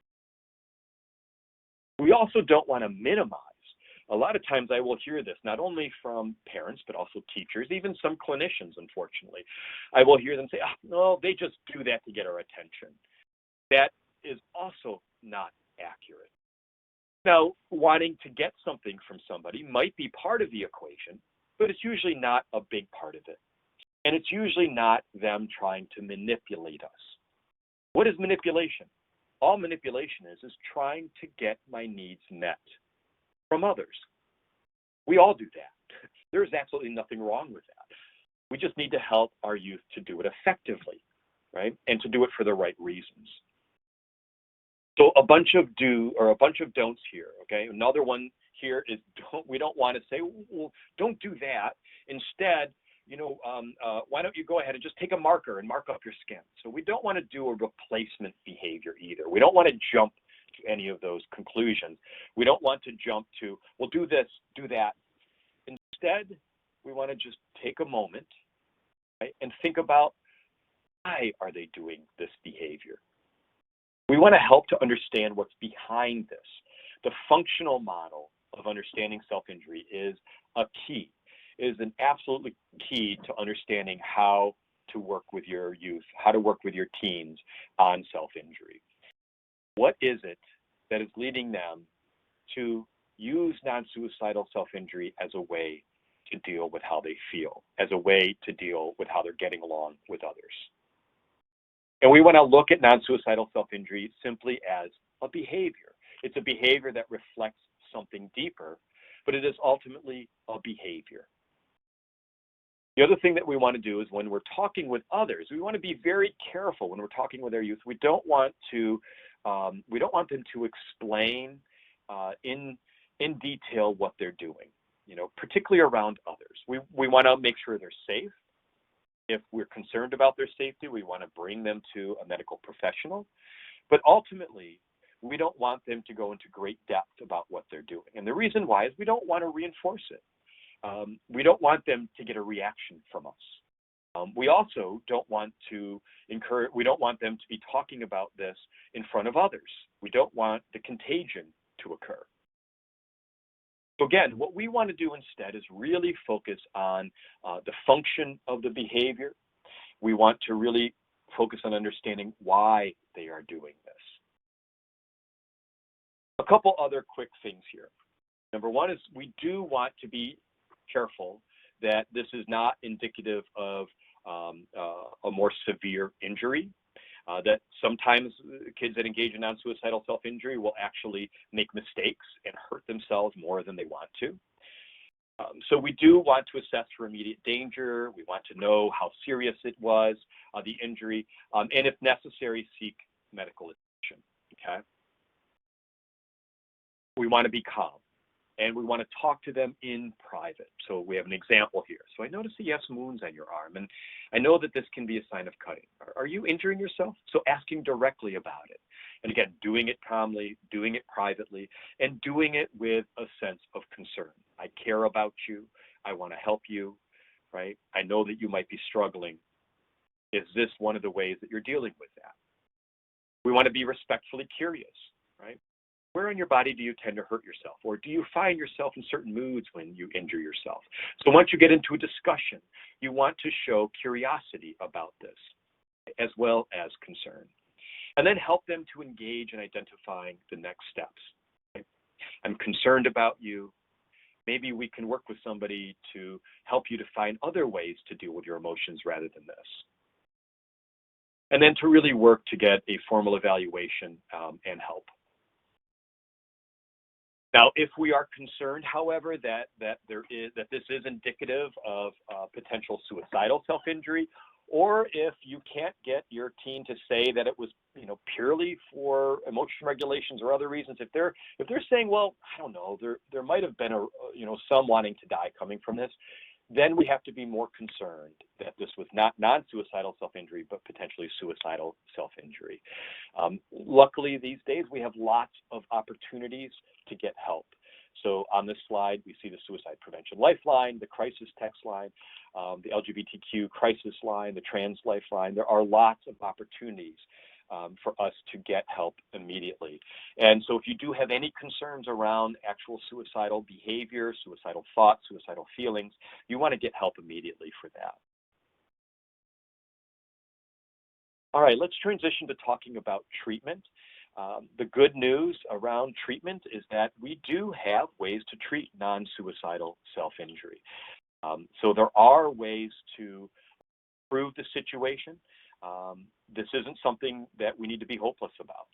We also don't want to minimize. A lot of times I will hear this, not only from parents, but also teachers, even some clinicians, unfortunately. I will hear them say, no, they just do that to get our attention. That is also not accurate. Now, wanting to get something from somebody might be part of the equation, but it's usually not a big part of it. And it's usually not them trying to manipulate us. What is manipulation? All manipulation is trying to get my needs met from others. We all do that. There's absolutely nothing wrong with that. We just need to help our youth to do it effectively, right? And to do it for the right reasons. So a bunch of don'ts here, okay? Another one here is we don't want to say, well, don't do that. Instead, why don't you go ahead and just take a marker and mark up your skin? So we don't want to do a replacement behavior either. We don't want to jump to any of those conclusions. We don't want to jump to, well, do this, do that. Instead, we want to just take a moment, right, and think about, why are they doing this behavior? We want to help to understand what's behind this. The functional model of understanding self-injury is a key, is an absolutely key to understanding how to work with your youth, how to work with your teens on self-injury. What is it that is leading them to use non-suicidal self-injury as a way to deal with how they feel, as a way to deal with how they're getting along with others? And we want to look at non-suicidal self-injury simply as a behavior. It's a behavior that reflects something deeper, but it is ultimately a behavior. The other thing that we want to do is, when we're talking with others, we want to be very careful when we're talking with our youth. We don't want them to explain in detail what they're doing, particularly around others. We want to make sure they're safe. If we're concerned about their safety, we want to bring them to a medical professional. But ultimately, we don't want them to go into great depth about what they're doing. And the reason why is we don't want to reinforce it. We don't want them to get a reaction from us. We also don't want them to be talking about this in front of others. We don't want the contagion to occur. So again, what we want to do instead is really focus on the function of the behavior. We want to really focus on understanding why they are doing this. A couple other quick things here. Number one is, we do want to be careful that this is not indicative of a more severe injury. That sometimes kids that engage in non-suicidal self-injury will actually make mistakes and hurt themselves more than they want to. So we do want to assess for immediate danger. We want to know how serious it was, the injury, and if necessary, seek medical attention, okay? We want to be calm, and we want to talk to them in private. So we have an example here. So I notice that you have some wounds on your arm, and I know that this can be a sign of cutting. Are you injuring yourself? So asking directly about it. And again, doing it calmly, doing it privately, and doing it with a sense of concern. I care about you. I want to help you, right? I know that you might be struggling. Is this one of the ways that you're dealing with that? We want to be respectfully curious, right? Where in your body do you tend to hurt yourself? Or do you find yourself in certain moods when you injure yourself? So once you get into a discussion, you want to show curiosity about this, as well as concern. And then help them to engage in identifying the next steps. Right? I'm concerned about you. Maybe we can work with somebody to help you to find other ways to deal with your emotions rather than this. And then to really work to get a formal evaluation and help. Now, if we are concerned, however, that this is indicative of potential suicidal self-injury, or if you can't get your teen to say that it was, purely for emotion regulations or other reasons, if they're saying, well, I don't know, there might have been some wanting to die coming from this, then we have to be more concerned that this was not non-suicidal self-injury, but potentially suicidal self-injury. Luckily, these days, we have lots of opportunities to get help. So on this slide, we see the Suicide Prevention Lifeline, the Crisis Text Line, the LGBTQ Crisis Line, the Trans Lifeline. There are lots of opportunities for us to get help immediately. And so if you do have any concerns around actual suicidal behavior, suicidal thoughts, suicidal feelings, you want to get help immediately for that. All right, let's transition to talking about treatment. The good news around treatment is that we do have ways to treat non-suicidal self-injury. So there are ways to improve the situation. This isn't something that we need to be hopeless about.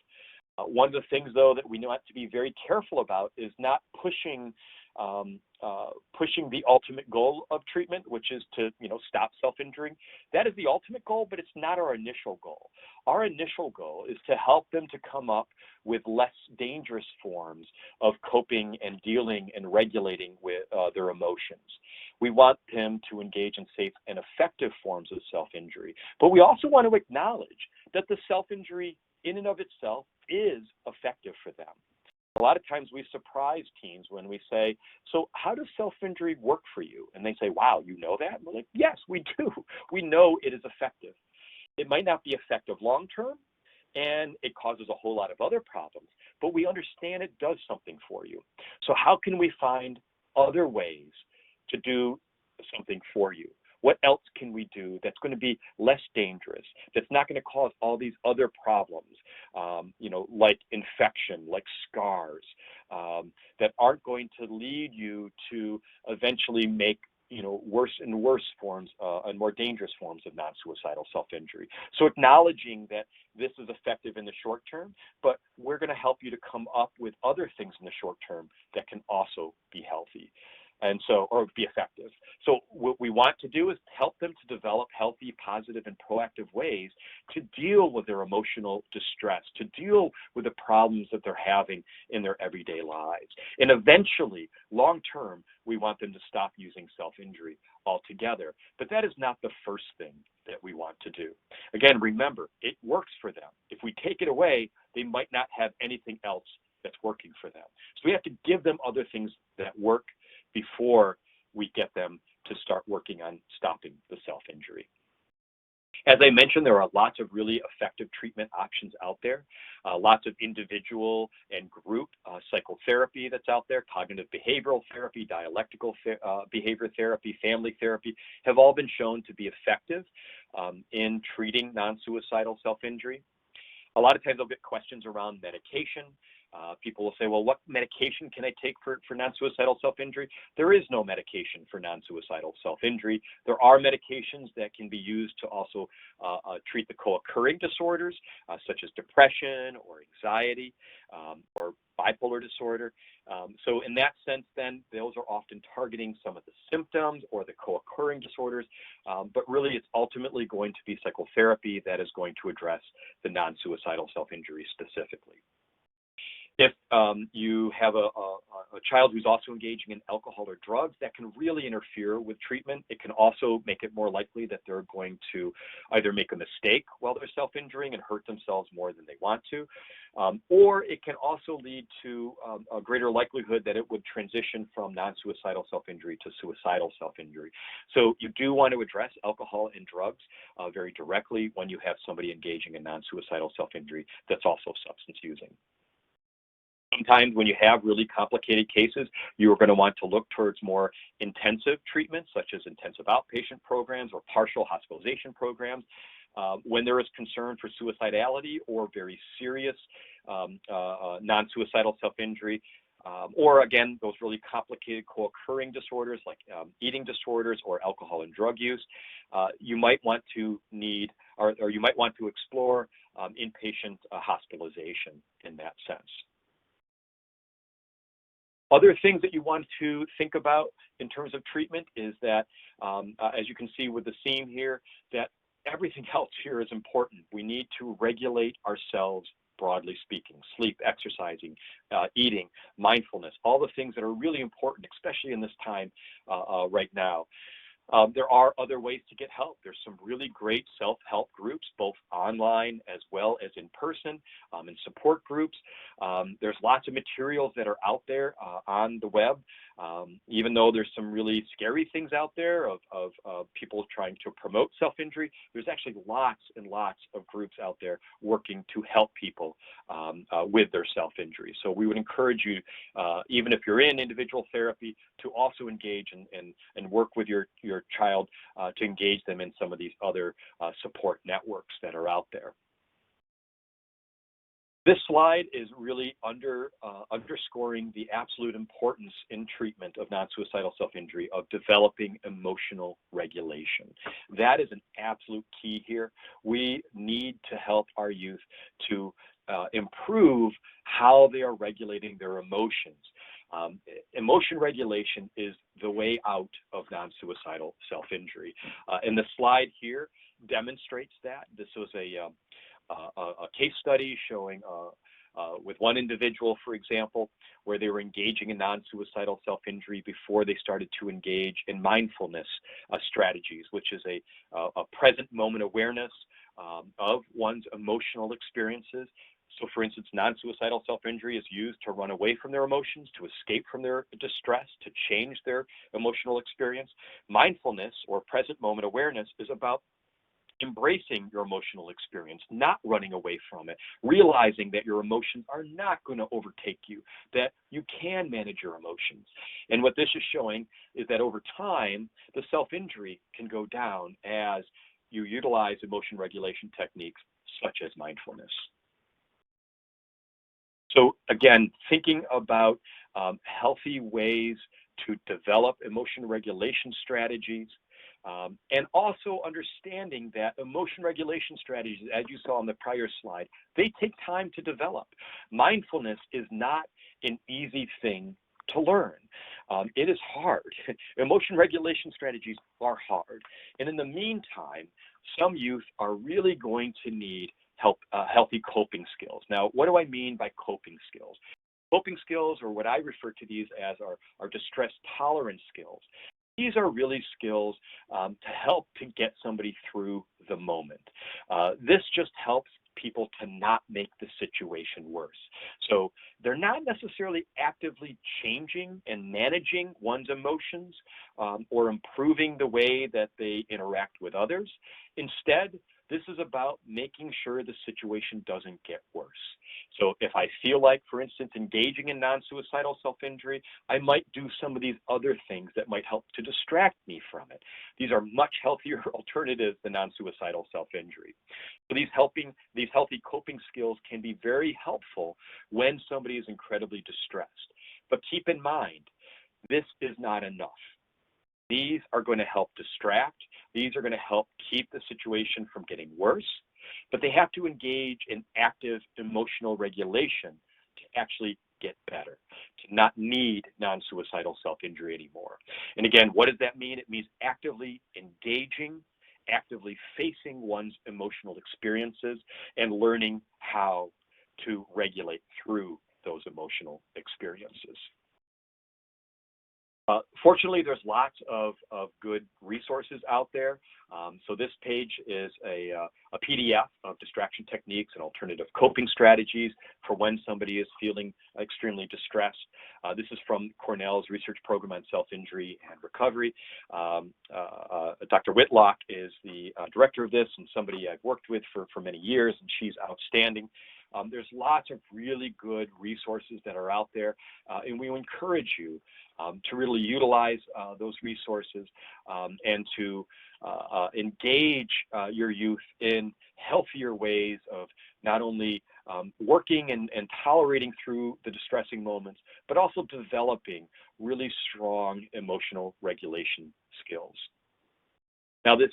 One of the things, though, that we want to be very careful about is not pushing the ultimate goal of treatment, which is to stop self-injuring. That is the ultimate goal, but it's not our initial goal. Our initial goal is to help them to come up with less dangerous forms of coping and dealing and regulating with their emotions. We want them to engage in safe and effective forms of self-injury, but we also want to acknowledge that the self-injury in and of itself is effective for them. A lot of times we surprise teens when we say, so how does self-injury work for you? And they say, wow, you know that? And we're like, yes, we do. We know it is effective. It might not be effective long-term, and it causes a whole lot of other problems, but we understand it does something for you. So how can we find other ways to do something for you? What else can we do that's going to be less dangerous, that's not going to cause all these other problems, like infection, like scars, that aren't going to lead you to eventually make worse and worse forms and more dangerous forms of non-suicidal self-injury. So acknowledging that this is effective in the short term, but we're going to help you to come up with other things in the short term that can also be healthy. Or be effective. So what we want to do is help them to develop healthy, positive, and proactive ways to deal with their emotional distress, to deal with the problems that they're having in their everyday lives. And eventually, long term, we want them to stop using self-injury altogether. But that is not the first thing that we want to do. Again, remember, it works for them. If we take it away, they might not have anything else that's working for them. So we have to give them other things that work before we get them to start working on stopping the self-injury. As I mentioned, there are lots of really effective treatment options out there, lots of individual and group psychotherapy that's out there, cognitive behavioral therapy, dialectical behavior therapy, family therapy, have all been shown to be effective in treating non-suicidal self-injury. A lot of times I'll get questions around medication. People will say, well, what medication can I take for non-suicidal self-injury? There is no medication for non-suicidal self-injury. There are medications that can be used to also treat the co-occurring disorders, such as depression or anxiety or bipolar disorder. So in that sense, then, those are often targeting some of the symptoms or the co-occurring disorders, but really it's ultimately going to be psychotherapy that is going to address the non-suicidal self-injury specifically. If you have a child who's also engaging in alcohol or drugs, that can really interfere with treatment. It can also make it more likely that they're going to either make a mistake while they're self-injuring and hurt themselves more than they want to, or it can also lead to a greater likelihood that it would transition from non-suicidal self-injury to suicidal self-injury. So you do want to address alcohol and drugs very directly when you have somebody engaging in non-suicidal self-injury that's also substance using. Sometimes when you have really complicated cases, you are going to want to look towards more intensive treatments, such as intensive outpatient programs or partial hospitalization programs. When there is concern for suicidality or very serious non-suicidal self-injury, or again, those really complicated co-occurring disorders like eating disorders or alcohol and drug use, you might want to need, or you might want to explore inpatient hospitalization in that sense. Other things that you want to think about in terms of treatment is that, as you can see with the theme here, that everything else here is important. We need to regulate ourselves, broadly speaking: sleep, exercising, eating, mindfulness, all the things that are really important, especially in this time right now. There are other ways to get help. There's some really great self-help groups, both online as well as in person, and support groups. There's lots of materials that are out there on the web. Even though there's some really scary things out there of people trying to promote self-injury, there's actually lots and lots of groups out there working to help people with their self-injury. So we would encourage you, even if you're in individual therapy, to also engage and work with your child to engage them in some of these other support networks that are out there. This slide is really underscoring the absolute importance in treatment of non-suicidal self-injury of developing emotional regulation. That is an absolute key here. We need to help our youth to improve how they are regulating their emotions. Emotion regulation is the way out of non-suicidal self-injury. And the slide here demonstrates that. This was a case study showing with one individual, for example, where they were engaging in non-suicidal self-injury before they started to engage in mindfulness strategies, which is a present moment awareness of one's emotional experiences. So for instance, non-suicidal self-injury is used to run away from their emotions, to escape from their distress, to change their emotional experience. Mindfulness, or present moment awareness, is about embracing your emotional experience, not running away from it, realizing that your emotions are not going to overtake you, that you can manage your emotions. And what this is showing is that over time, the self-injury can go down as you utilize emotion regulation techniques such as mindfulness. So again, thinking about healthy ways to develop emotion regulation strategies, and also understanding that emotion regulation strategies, as you saw on the prior slide, they take time to develop. Mindfulness is not an easy thing to learn. It is hard. Emotion regulation strategies are hard. And in the meantime, some youth are really going to need healthy coping skills. Now, what do I mean by coping skills? Coping skills, or what I refer to these as, are distress tolerance skills. These are really skills to help to get somebody through the moment. This just helps people to not make the situation worse. So they're not necessarily actively changing and managing one's emotions or improving the way that they interact with others. Instead, this is about making sure the situation doesn't get worse. So if I feel like, for instance, engaging in non-suicidal self-injury, I might do some of these other things that might help to distract me from it. These are much healthier alternatives than non-suicidal self-injury. So these healthy coping skills can be very helpful when somebody is incredibly distressed. But keep in mind, this is not enough. These are going to help distract. These are going to help keep the situation from getting worse, but they have to engage in active emotional regulation to actually get better, to not need non-suicidal self-injury anymore. And again, what does that mean? It means actively engaging, actively facing one's emotional experiences, and learning how to regulate through those emotional experiences. Fortunately, there's lots of good resources out there. So this page is a PDF of distraction techniques and alternative coping strategies for when somebody is feeling extremely distressed. This is from Cornell's research program on self-injury and recovery. Dr. Whitlock is the director of this and somebody I've worked with for many years, and she's outstanding. There's lots of really good resources that are out there, and we encourage you to really utilize those resources and to engage your youth in healthier ways of not only working and tolerating through the distressing moments, but also developing really strong emotional regulation skills. Now, this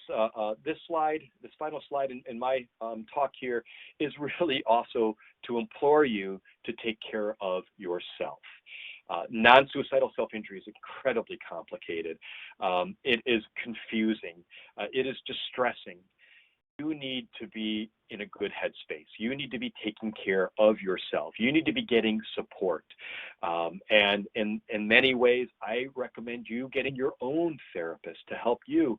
slide, this final slide in my talk here, is really also to implore you to take care of yourself. Non-suicidal self-injury is incredibly complicated. It is confusing. It is distressing. You need to be in a good headspace. You need to be taking care of yourself. You need to be getting support. And in many ways, I recommend you getting your own therapist to help you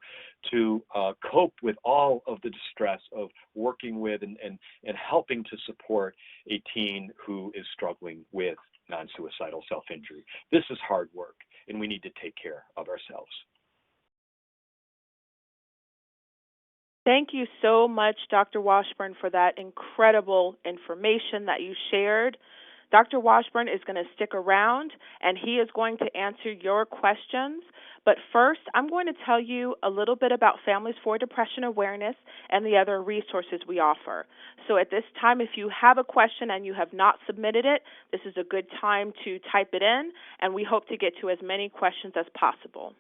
to cope with all of the distress of working with and helping to support a teen who is struggling with non-suicidal self-injury. This is hard work, and we need to take care of ourselves. Thank you so much, Dr. Washburn, for that incredible information that you shared. Dr. Washburn is going to stick around, and he is going to answer your questions. But first, I'm going to tell you a little bit about Families for Depression Awareness and the other resources we offer. So at this time, if you have a question and you have not submitted it, this is a good time to type it in, and we hope to get to as many questions as possible.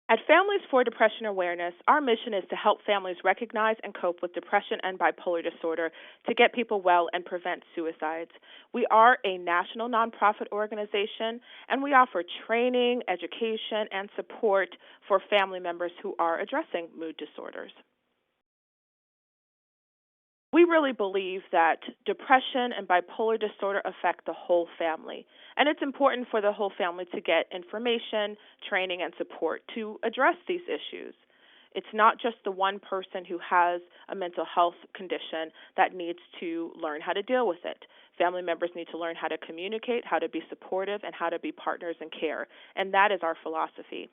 At Families for Depression Awareness, our mission is to help families recognize and cope with depression and bipolar disorder to get people well and prevent suicides. We are a national nonprofit organization, and we offer training, education, and support for family members who are addressing mood disorders. We really believe that depression and bipolar disorder affect the whole family, and it's important for the whole family to get information, training, and support to address these issues. It's not just the one person who has a mental health condition that needs to learn how to deal with it. Family members need to learn how to communicate, how to be supportive, and how to be partners in care, and that is our philosophy.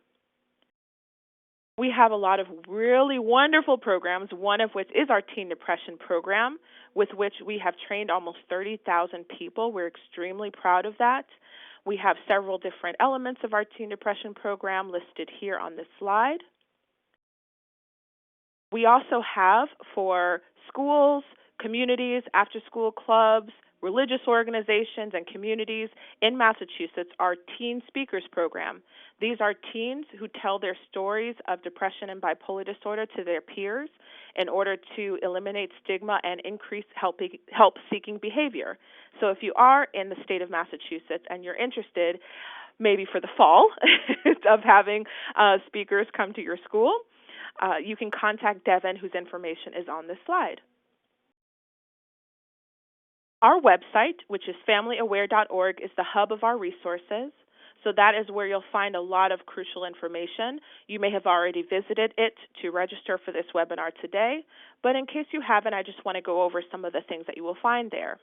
We have a lot of really wonderful programs, one of which is our teen depression program, with which we have trained almost 30,000 people. We're extremely proud of that. We have several different elements of our teen depression program listed here on this slide. We also have for schools, communities, after-school clubs, religious organizations, and communities in Massachusetts our Teen Speakers program. These are teens who tell their stories of depression and bipolar disorder to their peers in order to eliminate stigma and increase help-seeking behavior. So if you are in the state of Massachusetts and you're interested, maybe for the fall, of having speakers come to your school, you can contact Devin, whose information is on this slide. Our website, which is familyaware.org, is the hub of our resources. So that is where you'll find a lot of crucial information. You may have already visited it to register for this webinar today, but in case you haven't, I just want to go over some of the things that you will find there.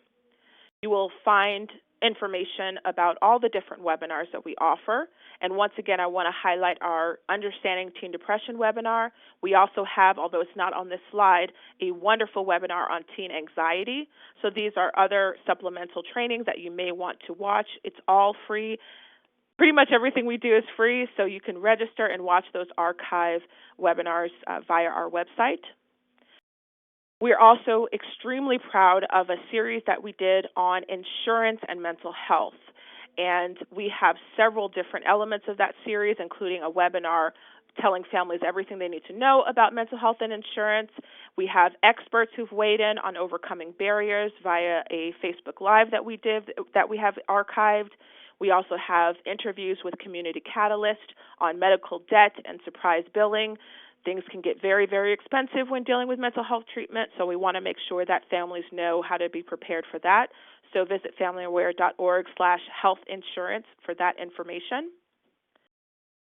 You will find information about all the different webinars that we offer. And once again, I want to highlight our Understanding Teen Depression webinar. We also have, although it's not on this slide, a wonderful webinar on teen anxiety. So these are other supplemental trainings that you may want to watch. It's all free. Pretty much everything we do is free, so you can register and watch those archive webinars via our website. We're also extremely proud of a series that we did on insurance and mental health. And we have several different elements of that series, including a webinar telling families everything they need to know about mental health and insurance. We have experts who've weighed in on overcoming barriers via a Facebook Live that we did, that we have archived. We also have interviews with Community Catalyst on medical debt and surprise billing Things can get very, very expensive when dealing with mental health treatment, so we want to make sure that families know how to be prepared for that. So visit familyaware.org/health-insurance for that information.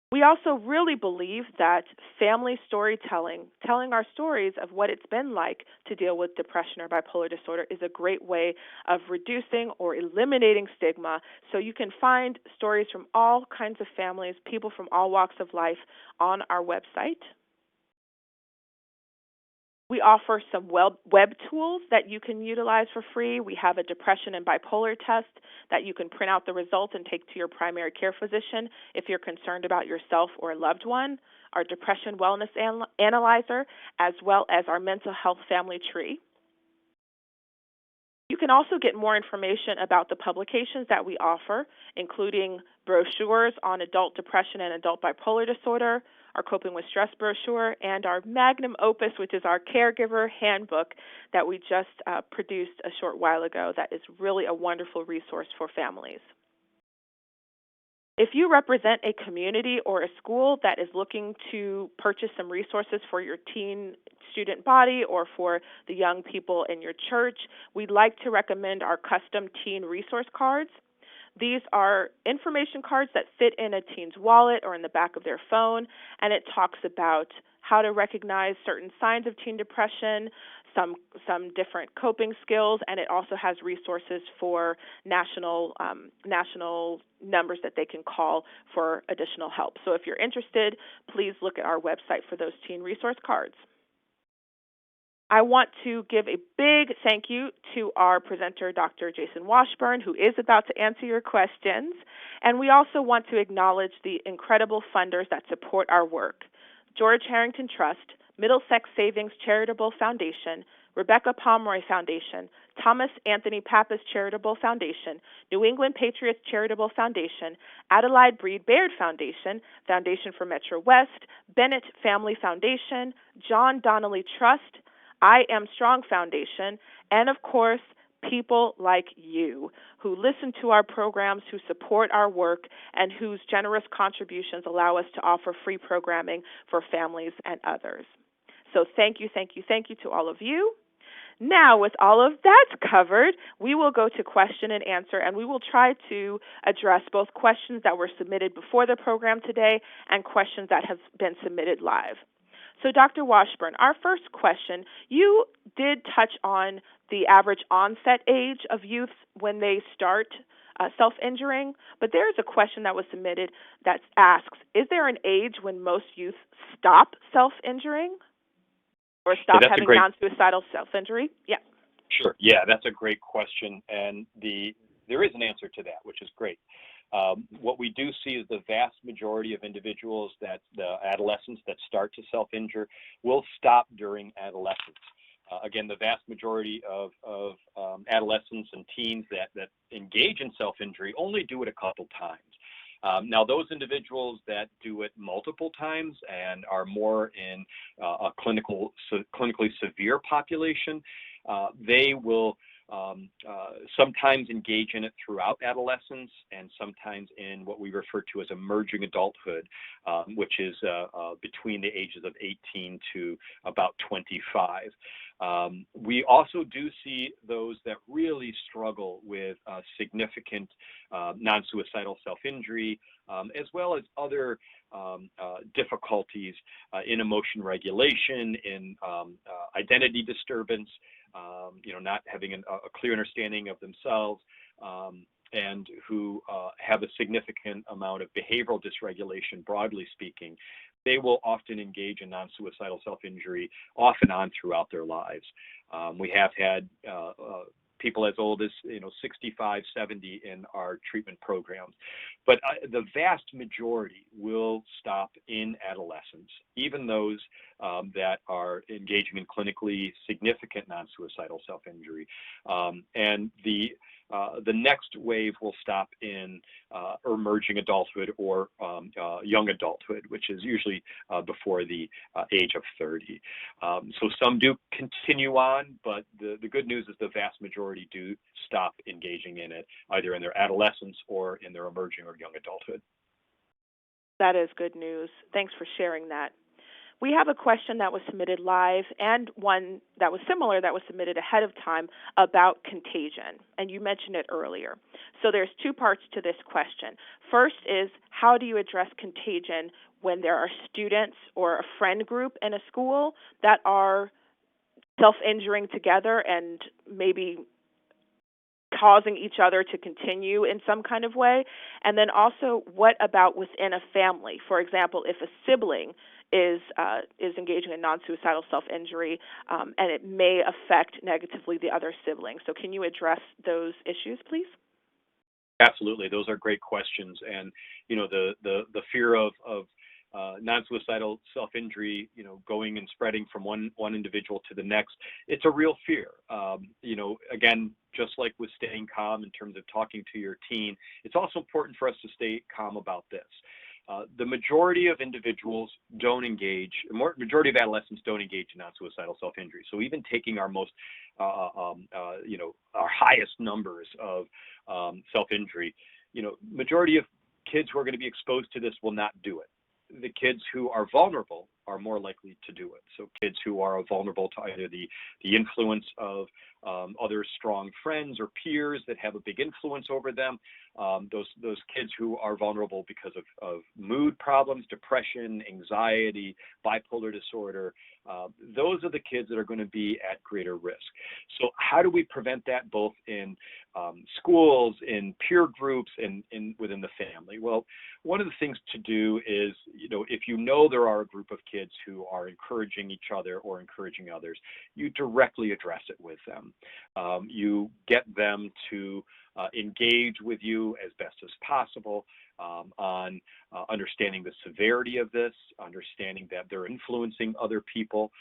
We also really believe that family storytelling, telling our stories of what it's been like to deal with depression or bipolar disorder, is a great way of reducing or eliminating stigma. So you can find stories from all kinds of families, people from all walks of life on our website. We offer some web tools that you can utilize for free. We have a depression and bipolar test that you can print out the results and take to your primary care physician if you're concerned about yourself or a loved one, our depression wellness analyzer, as well as our mental health family tree. You can also get more information about the publications that we offer, including brochures on adult depression and adult bipolar disorder, our Coping with Stress brochure, and our magnum opus, which is our caregiver handbook that we just produced a short while ago that is really a wonderful resource for families. If you represent a community or a school that is looking to purchase some resources for your teen student body or for the young people in your church, we'd like to recommend our custom teen resource cards. These are information cards that fit in a teen's wallet or in the back of their phone, and it talks about how to recognize certain signs of teen depression, some different coping skills, and it also has resources for national numbers that they can call for additional help. So if you're interested, please look at our website for those teen resource cards. I want to give a big thank you to our presenter, Dr. Jason Washburn, who is about to answer your questions. And we also want to acknowledge the incredible funders that support our work: George Harrington Trust, Middlesex Savings Charitable Foundation, Rebecca Pomeroy Foundation, Thomas Anthony Pappas Charitable Foundation, New England Patriots Charitable Foundation, Adelaide Breed Baird Foundation, Foundation for Metro West, Bennett Family Foundation, John Donnelly Trust, I Am Strong Foundation, and of course, people like you who listen to our programs, who support our work, and whose generous contributions allow us to offer free programming for families and others. So thank you, thank you, thank you to all of you. Now, with all of that covered, we will go to question and answer, and we will try to address both questions that were submitted before the program today and questions that have been submitted live. So, Dr. Washburn, our first question, you did touch on the average onset age of youth when they start self-injuring, but there is a question that was submitted that asks, is there an age when most youth stop self-injuring or stop having non-suicidal self-injury? Yeah. Sure. Yeah, that's a great question, and there is an answer to that, which is great. What we do see is the vast majority of individuals the adolescents that start to self-injure will stop during adolescence. Again, the vast majority of adolescents and teens that engage in self-injury only do it a couple times. Now, those individuals that do it multiple times and are more in a clinically severe population, they will sometimes engage in it throughout adolescence and sometimes in what we refer to as emerging adulthood, which is between the ages of 18 to about 25. We also do see those that really struggle with significant non-suicidal self-injury, as well as other difficulties in emotion regulation, in identity disturbance, not having a clear understanding of themselves, and who have a significant amount of behavioral dysregulation, broadly speaking. They will often engage in non-suicidal self-injury off and on throughout their lives. We have had people as old as 65, 70 in our treatment programs. But the vast majority will stop in adolescence, even those that are engaging in clinically significant non-suicidal self-injury. And the next wave will stop in emerging adulthood or young adulthood, which is usually before the age of 30. So some do continue on, but the good news is the vast majority do stop engaging in it, either in their adolescence or in their emerging or young adulthood. That is good news. Thanks for sharing that. We have a question that was submitted live and one that was similar that was submitted ahead of time about contagion, and you mentioned it earlier. So there's two parts to this question. First is, how do you address contagion when there are students or a friend group in a school that are self-injuring together and maybe causing each other to continue in some kind of way? And then also, what about within a family? For example, if a sibling is engaging in non-suicidal self-injury, and it may affect negatively the other sibling. So can you address those issues, please? Absolutely, those are great questions. And the fear of non-suicidal self-injury, going and spreading from one individual to the next, it's a real fear. Again, just like with staying calm in terms of talking to your teen, it's also important for us to stay calm about this. The majority of individuals don't engage, majority of adolescents don't engage in non-suicidal self-injury. So even taking our most, our highest numbers of self-injury, majority of kids who are going to be exposed to this will not do it. The kids who are vulnerable are more likely to do it. So kids who are vulnerable to either the influence of other strong friends or peers that have a big influence over them, those kids who are vulnerable because of mood problems, depression, anxiety, bipolar disorder, those are the kids that are going to be at greater risk. So how do we prevent that both in schools, in peer groups, and within the family? Well, one of the things to do is, if there are a group of kids who are encouraging each other or encouraging others, you directly address it with them. You get them to engage with you as best as possible on understanding the severity of this, understanding that they're influencing other people.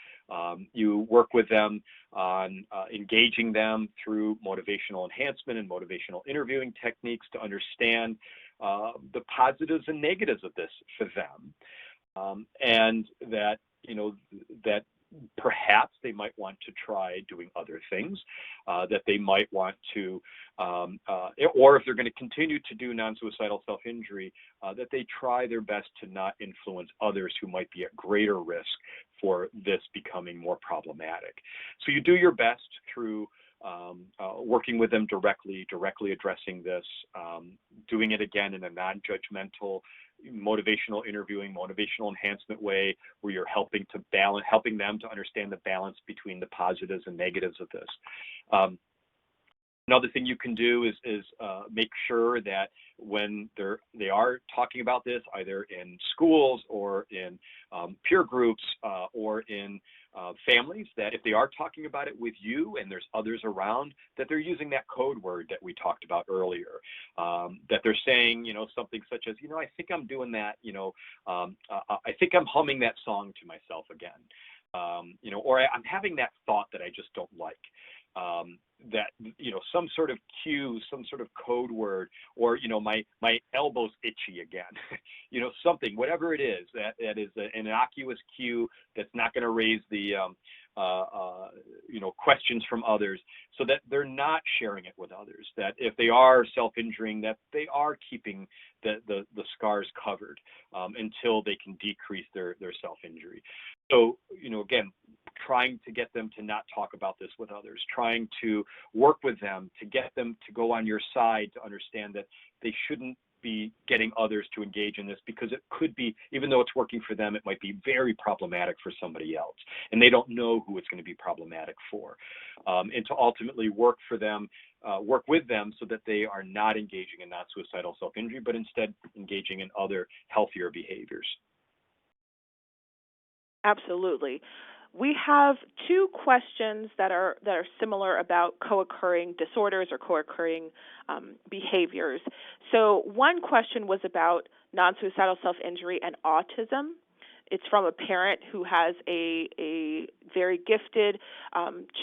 You work with them on engaging them through motivational enhancement and motivational interviewing techniques to understand the positives and negatives of this for them, and that that perhaps they might want to try doing other things, that they might want to, or if they're going to continue to do non-suicidal self-injury, that they try their best to not influence others who might be at greater risk for this becoming more problematic. So you do your best through working with them directly addressing this, doing it again in a non-judgmental, motivational interviewing, motivational enhancement way, where you're helping them to understand the balance between the positives and negatives of this. Another thing you can do is make sure that when they are talking about this, either in schools or in peer groups or in families, that if they are talking about it with you and there's others around, that they're using that code word that we talked about earlier, that they're saying, something such as, I think I'm doing that, I think I'm humming that song to myself again, or I'm having that thought that I just don't like. That some sort of cue, some sort of code word, or my elbow's itchy again, something, whatever it is, that is an innocuous cue that's not going to raise the questions from others, so that they're not sharing it with others. That if they are self-injuring, that they are keeping the scars covered until they can decrease their self-injury. So, again, trying to get them to not talk about this with others, trying to work with them to get them to go on your side, to understand that they shouldn't be getting others to engage in this, because it could be, even though it's working for them, it might be very problematic for somebody else, and they don't know who it's going to be problematic for. And to ultimately work with them so that they are not engaging in non-suicidal self-injury, but instead engaging in other healthier behaviors. Absolutely. We have two questions that are similar about co-occurring disorders or co-occurring behaviors. So one question was about non-suicidal self-injury and autism. It's from a parent who has a very gifted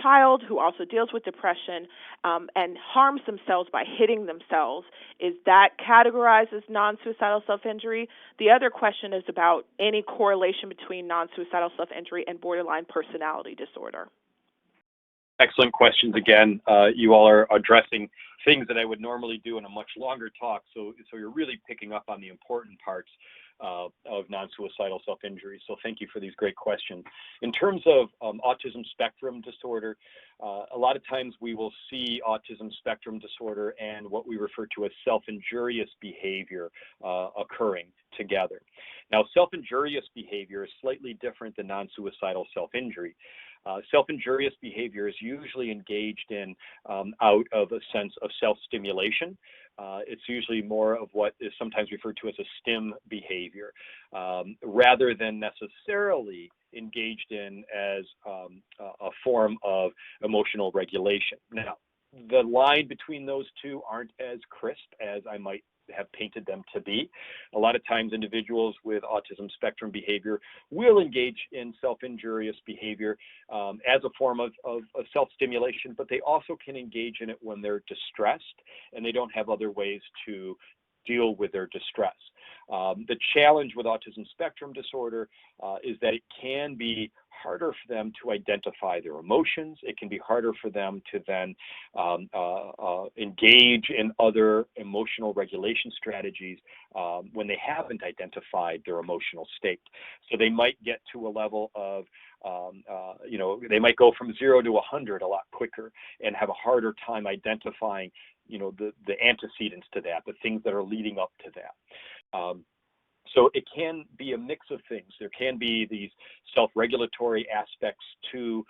child who also deals with depression and harms themselves by hitting themselves. Is that categorized as non-suicidal self-injury? The other question is about any correlation between non-suicidal self-injury and borderline personality disorder. Excellent questions again. You all are addressing things that I would normally do in a much longer talk, so you're really picking up on the important parts. of non-suicidal self-injury. So thank you for these great questions. In terms of autism spectrum disorder, a lot of times we will see autism spectrum disorder and what we refer to as self-injurious behavior occurring together. Now, self-injurious behavior is slightly different than non-suicidal self-injury. Self-injurious behavior is usually engaged in out of a sense of self-stimulation. It's usually more of what is sometimes referred to as a stim behavior, rather than necessarily engaged in as a form of emotional regulation. Now, the line between those two aren't as crisp as I might have painted them to be. A lot of times individuals with autism spectrum behavior will engage in self-injurious behavior as a form of self-stimulation, but they also can engage in it when they're distressed and they don't have other ways to deal with their distress. The challenge with autism spectrum disorder is that it can be harder for them to identify their emotions. It can be harder for them to then engage in other emotional regulation strategies when they haven't identified their emotional state. So they might get to a level of, they might go from 0 to 100 a lot quicker and have a harder time identifying the antecedents to that, the things that are leading up to that. So it can be a mix of things. There can be these self-regulatory aspects to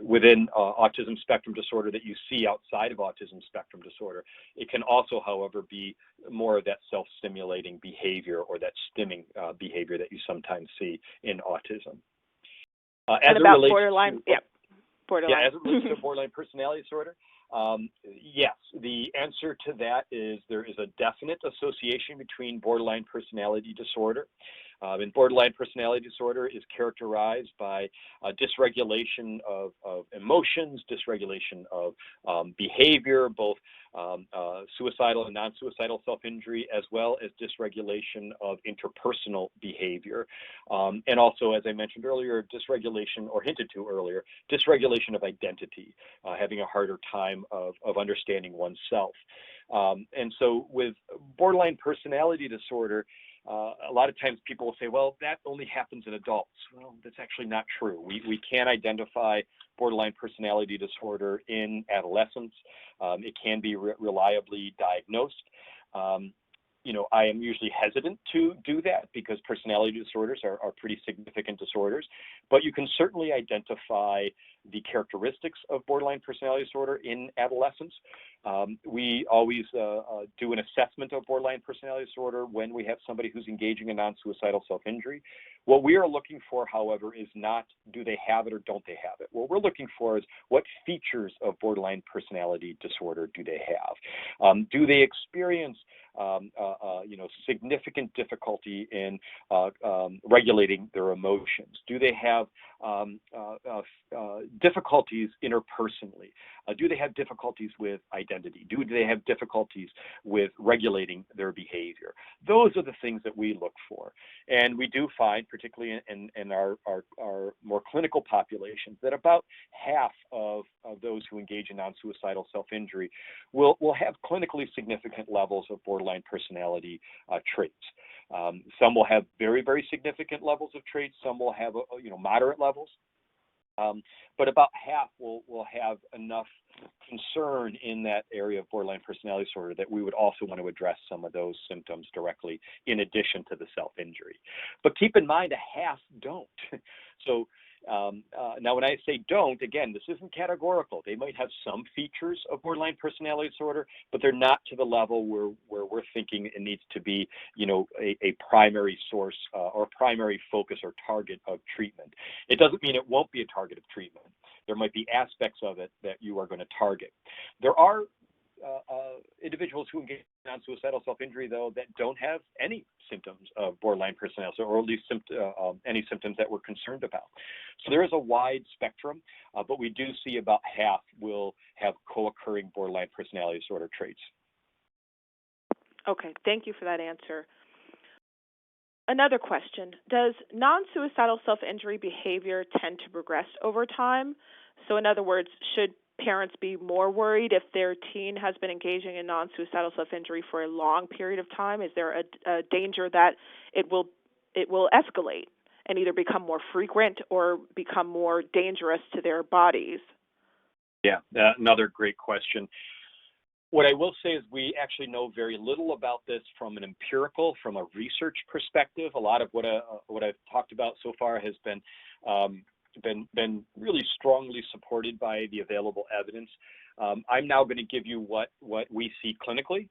within autism spectrum disorder that you see outside of autism spectrum disorder. It can also, however, be more of that self-stimulating behavior or that stimming behavior that you sometimes see in autism. And about borderline, borderline. Yeah, as it relates to borderline personality disorder, yes, the answer to that is there is a definite association between borderline personality disorder. And borderline personality disorder is characterized by dysregulation of emotions, dysregulation of behavior, both suicidal and non-suicidal self-injury, as well as dysregulation of interpersonal behavior. And also, as I mentioned earlier, dysregulation, or hinted to earlier, dysregulation of identity, having a harder time of understanding oneself. And so with borderline personality disorder, a lot of times people will say, well, that only happens in adults. Well, that's actually not true. We can identify borderline personality disorder in adolescents. It can be reliably diagnosed. I am usually hesitant to do that because personality disorders are pretty significant disorders, but you can certainly identify the characteristics of borderline personality disorder in adolescents. We always do an assessment of borderline personality disorder when we have somebody who's engaging in non-suicidal self-injury. What we are looking for, however, is not do they have it or don't they have it. What we're looking for is what features of borderline personality disorder do they have? Do they experience significant difficulty in regulating their emotions? Do they have difficulties interpersonally? Do they have difficulties with identity? Do they have difficulties with regulating their behavior? Those are the things that we look for. And we do find, particularly in our more clinical populations, that about half of those who engage in non-suicidal self-injury will have clinically significant levels of borderline personality traits. Some will have very, very significant levels of traits. Some will have moderate levels. But about half will have enough concern in that area of borderline personality disorder that we would also want to address some of those symptoms directly in addition to the self-injury. But keep in mind, a half don't. So now when I say don't, again, this isn't categorical. They might have some features of borderline personality disorder, but they're not to the level where we're thinking it needs to be, a primary source or primary focus or target of treatment. It doesn't mean it won't be a target of treatment. There might be aspects of it that you are going to target. There are individuals who engage in non-suicidal self-injury, though, that don't have any symptoms of borderline personality disorder, or at least any symptoms that we're concerned about. So there is a wide spectrum, but we do see about half will have co-occurring borderline personality disorder traits. Okay, thank you for that answer. Another question, does non-suicidal self-injury behavior tend to progress over time? So in other words, should parents be more worried if their teen has been engaging in non-suicidal self-injury for a long period of time? Is there a danger that it will escalate and either become more frequent or become more dangerous to their bodies? Yeah, another great question. What I will say is we actually know very little about this from an empirical, from a research perspective. A lot of what I've talked about so far has been really strongly supported by the available evidence. I'm now going to give you what we see clinically.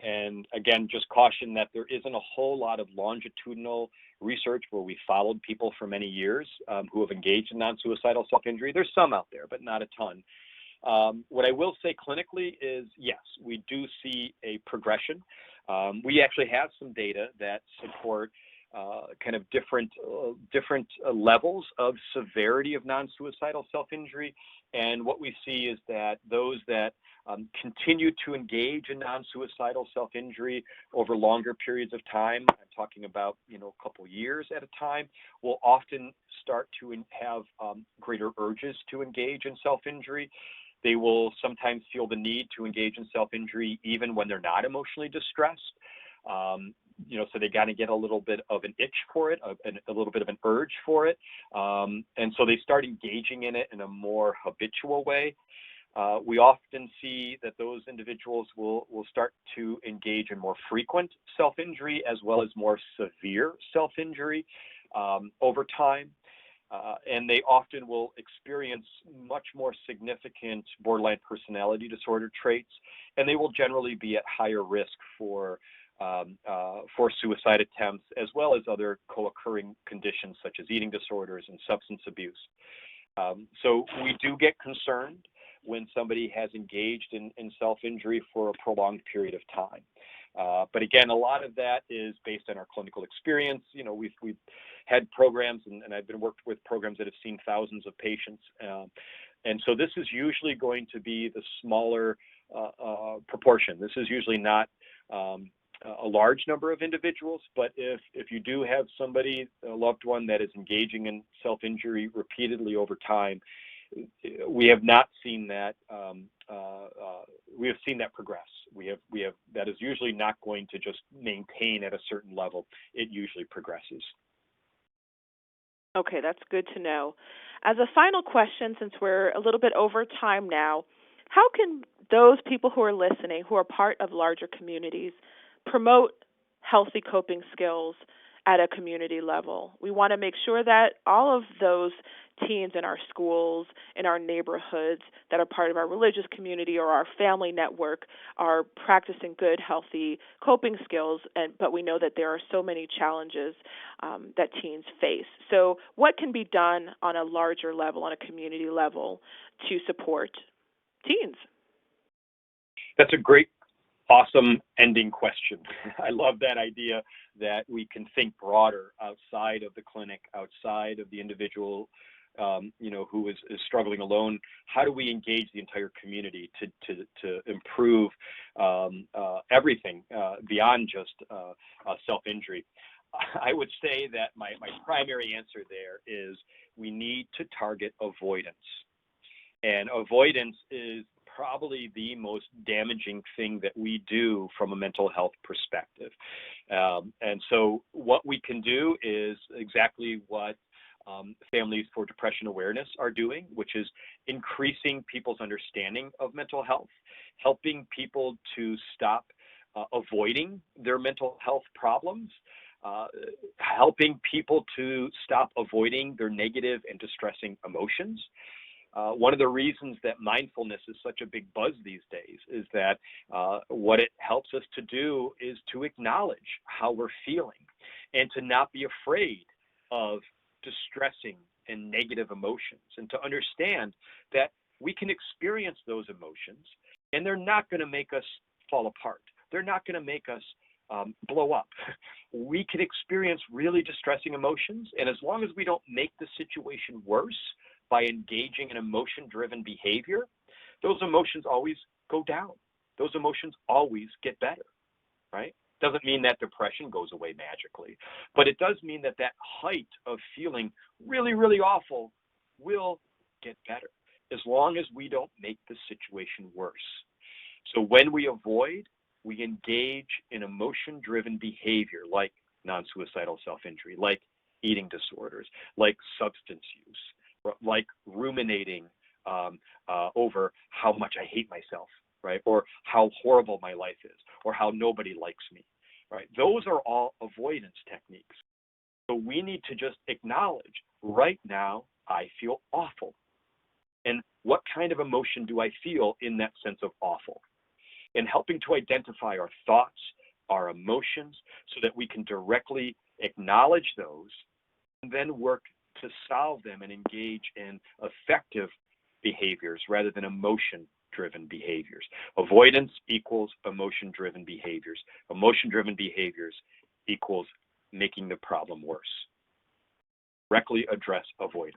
And again, just caution that there isn't a whole lot of longitudinal research where we followed people for many years who have engaged in non-suicidal self-injury. There's some out there, but not a ton. What I will say clinically is, yes, we do see a progression. We actually have some data that support kind of different levels of severity of non-suicidal self-injury. And what we see is that those that continue to engage in non-suicidal self-injury over longer periods of time, I'm talking about a couple years at a time, will often start to have greater urges to engage in self-injury. They will sometimes feel the need to engage in self-injury even when they're not emotionally distressed. So they got to get a little bit of an itch for it, a little bit of an urge for it. And so they start engaging in it in a more habitual way. We often see that those individuals will start to engage in more frequent self-injury as well as more severe self-injury over time. And they often will experience much more significant borderline personality disorder traits, and they will generally be at higher risk for suicide attempts, as well as other co-occurring conditions such as eating disorders and substance abuse. So we do get concerned when somebody has engaged in self-injury for a prolonged period of time. But again, a lot of that is based on our clinical experience. We've had programs, and I've been worked with programs that have seen thousands of patients. And so this is usually going to be the smaller proportion. This is usually not a large number of individuals, but if you do have somebody, a loved one, that is engaging in self-injury repeatedly over time, we have not seen that. We have seen that progress. We have that is usually not going to just maintain at a certain level. It usually progresses. Okay, that's good to know. As a final question, since we're a little bit over time now, how can those people who are listening, who are part of larger communities, promote healthy coping skills at a community level? We want to make sure that all of those teens in our schools, in our neighborhoods, that are part of our religious community or our family network are practicing good, healthy coping skills, but we know that there are so many challenges that teens face. So what can be done on a larger level, on a community level, to support teens? That's a great, awesome ending question. I love that idea that we can think broader outside of the clinic, outside of the individual who is struggling alone. How do we engage the entire community to improve everything beyond just self-injury? I would say that my primary answer there is we need to target avoidance. And avoidance is probably the most damaging thing that we do from a mental health perspective. And so what we can do is exactly what Families for Depression Awareness are doing, which is increasing people's understanding of mental health, helping people to stop avoiding their mental health problems, helping people to stop avoiding their negative and distressing emotions. One of the reasons that mindfulness is such a big buzz these days is that what it helps us to do is to acknowledge how we're feeling and to not be afraid of distressing and negative emotions, and to understand that we can experience those emotions and they're not going to make us fall apart. They're not going to make us blow up. We can experience really distressing emotions, and as long as we don't make the situation worse by engaging in emotion-driven behavior, those emotions always go down. Those emotions always get better, right? Doesn't mean that depression goes away magically, but it does mean that height of feeling really, really awful will get better. as long as we don't make the situation worse. So when we avoid, we engage in emotion-driven behavior like non-suicidal self-injury, like eating disorders, like substance use, like ruminating over how much I hate myself, right? Or how horrible my life is, or how nobody likes me, right? Those are all avoidance techniques. So we need to just acknowledge, right now, I feel awful. And what kind of emotion do I feel in that sense of awful? And helping to identify our thoughts, our emotions, so that we can directly acknowledge those and then work to solve them and engage in effective behaviors rather than emotion-driven behaviors. Avoidance equals emotion-driven behaviors. Emotion-driven behaviors equals making the problem worse. Directly address avoidance.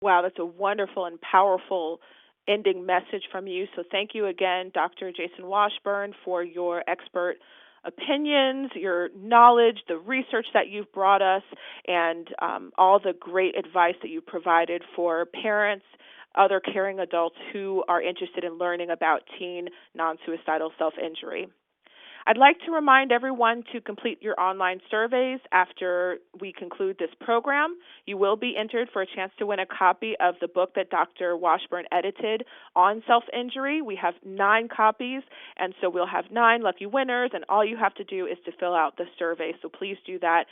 Wow, that's a wonderful and powerful ending message from you. So thank you again, Dr. Jason Washburn, for your expert opinions, your knowledge, the research that you've brought us, and all the great advice that you provided for parents, other caring adults who are interested in learning about teen non-suicidal self-injury. I'd like to remind everyone to complete your online surveys after we conclude this program. You will be entered for a chance to win a copy of the book that Dr. Washburn edited on self-injury. We have 9 copies, and so we'll have 9 lucky winners, and all you have to do is to fill out the survey. So please do that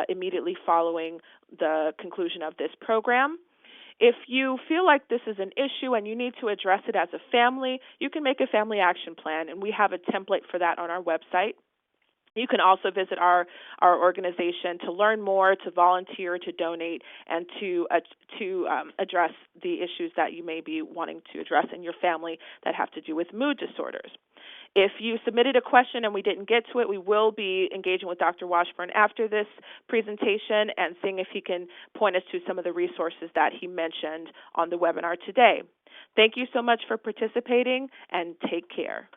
immediately following the conclusion of this program. If you feel like this is an issue and you need to address it as a family, you can make a family action plan, and we have a template for that on our website. You can also visit our organization to learn more, to volunteer, to donate, and to address the issues that you may be wanting to address in your family that have to do with mood disorders. If you submitted a question and we didn't get to it, we will be engaging with Dr. Washburn after this presentation and seeing if he can point us to some of the resources that he mentioned on the webinar today. Thank you so much for participating, and take care.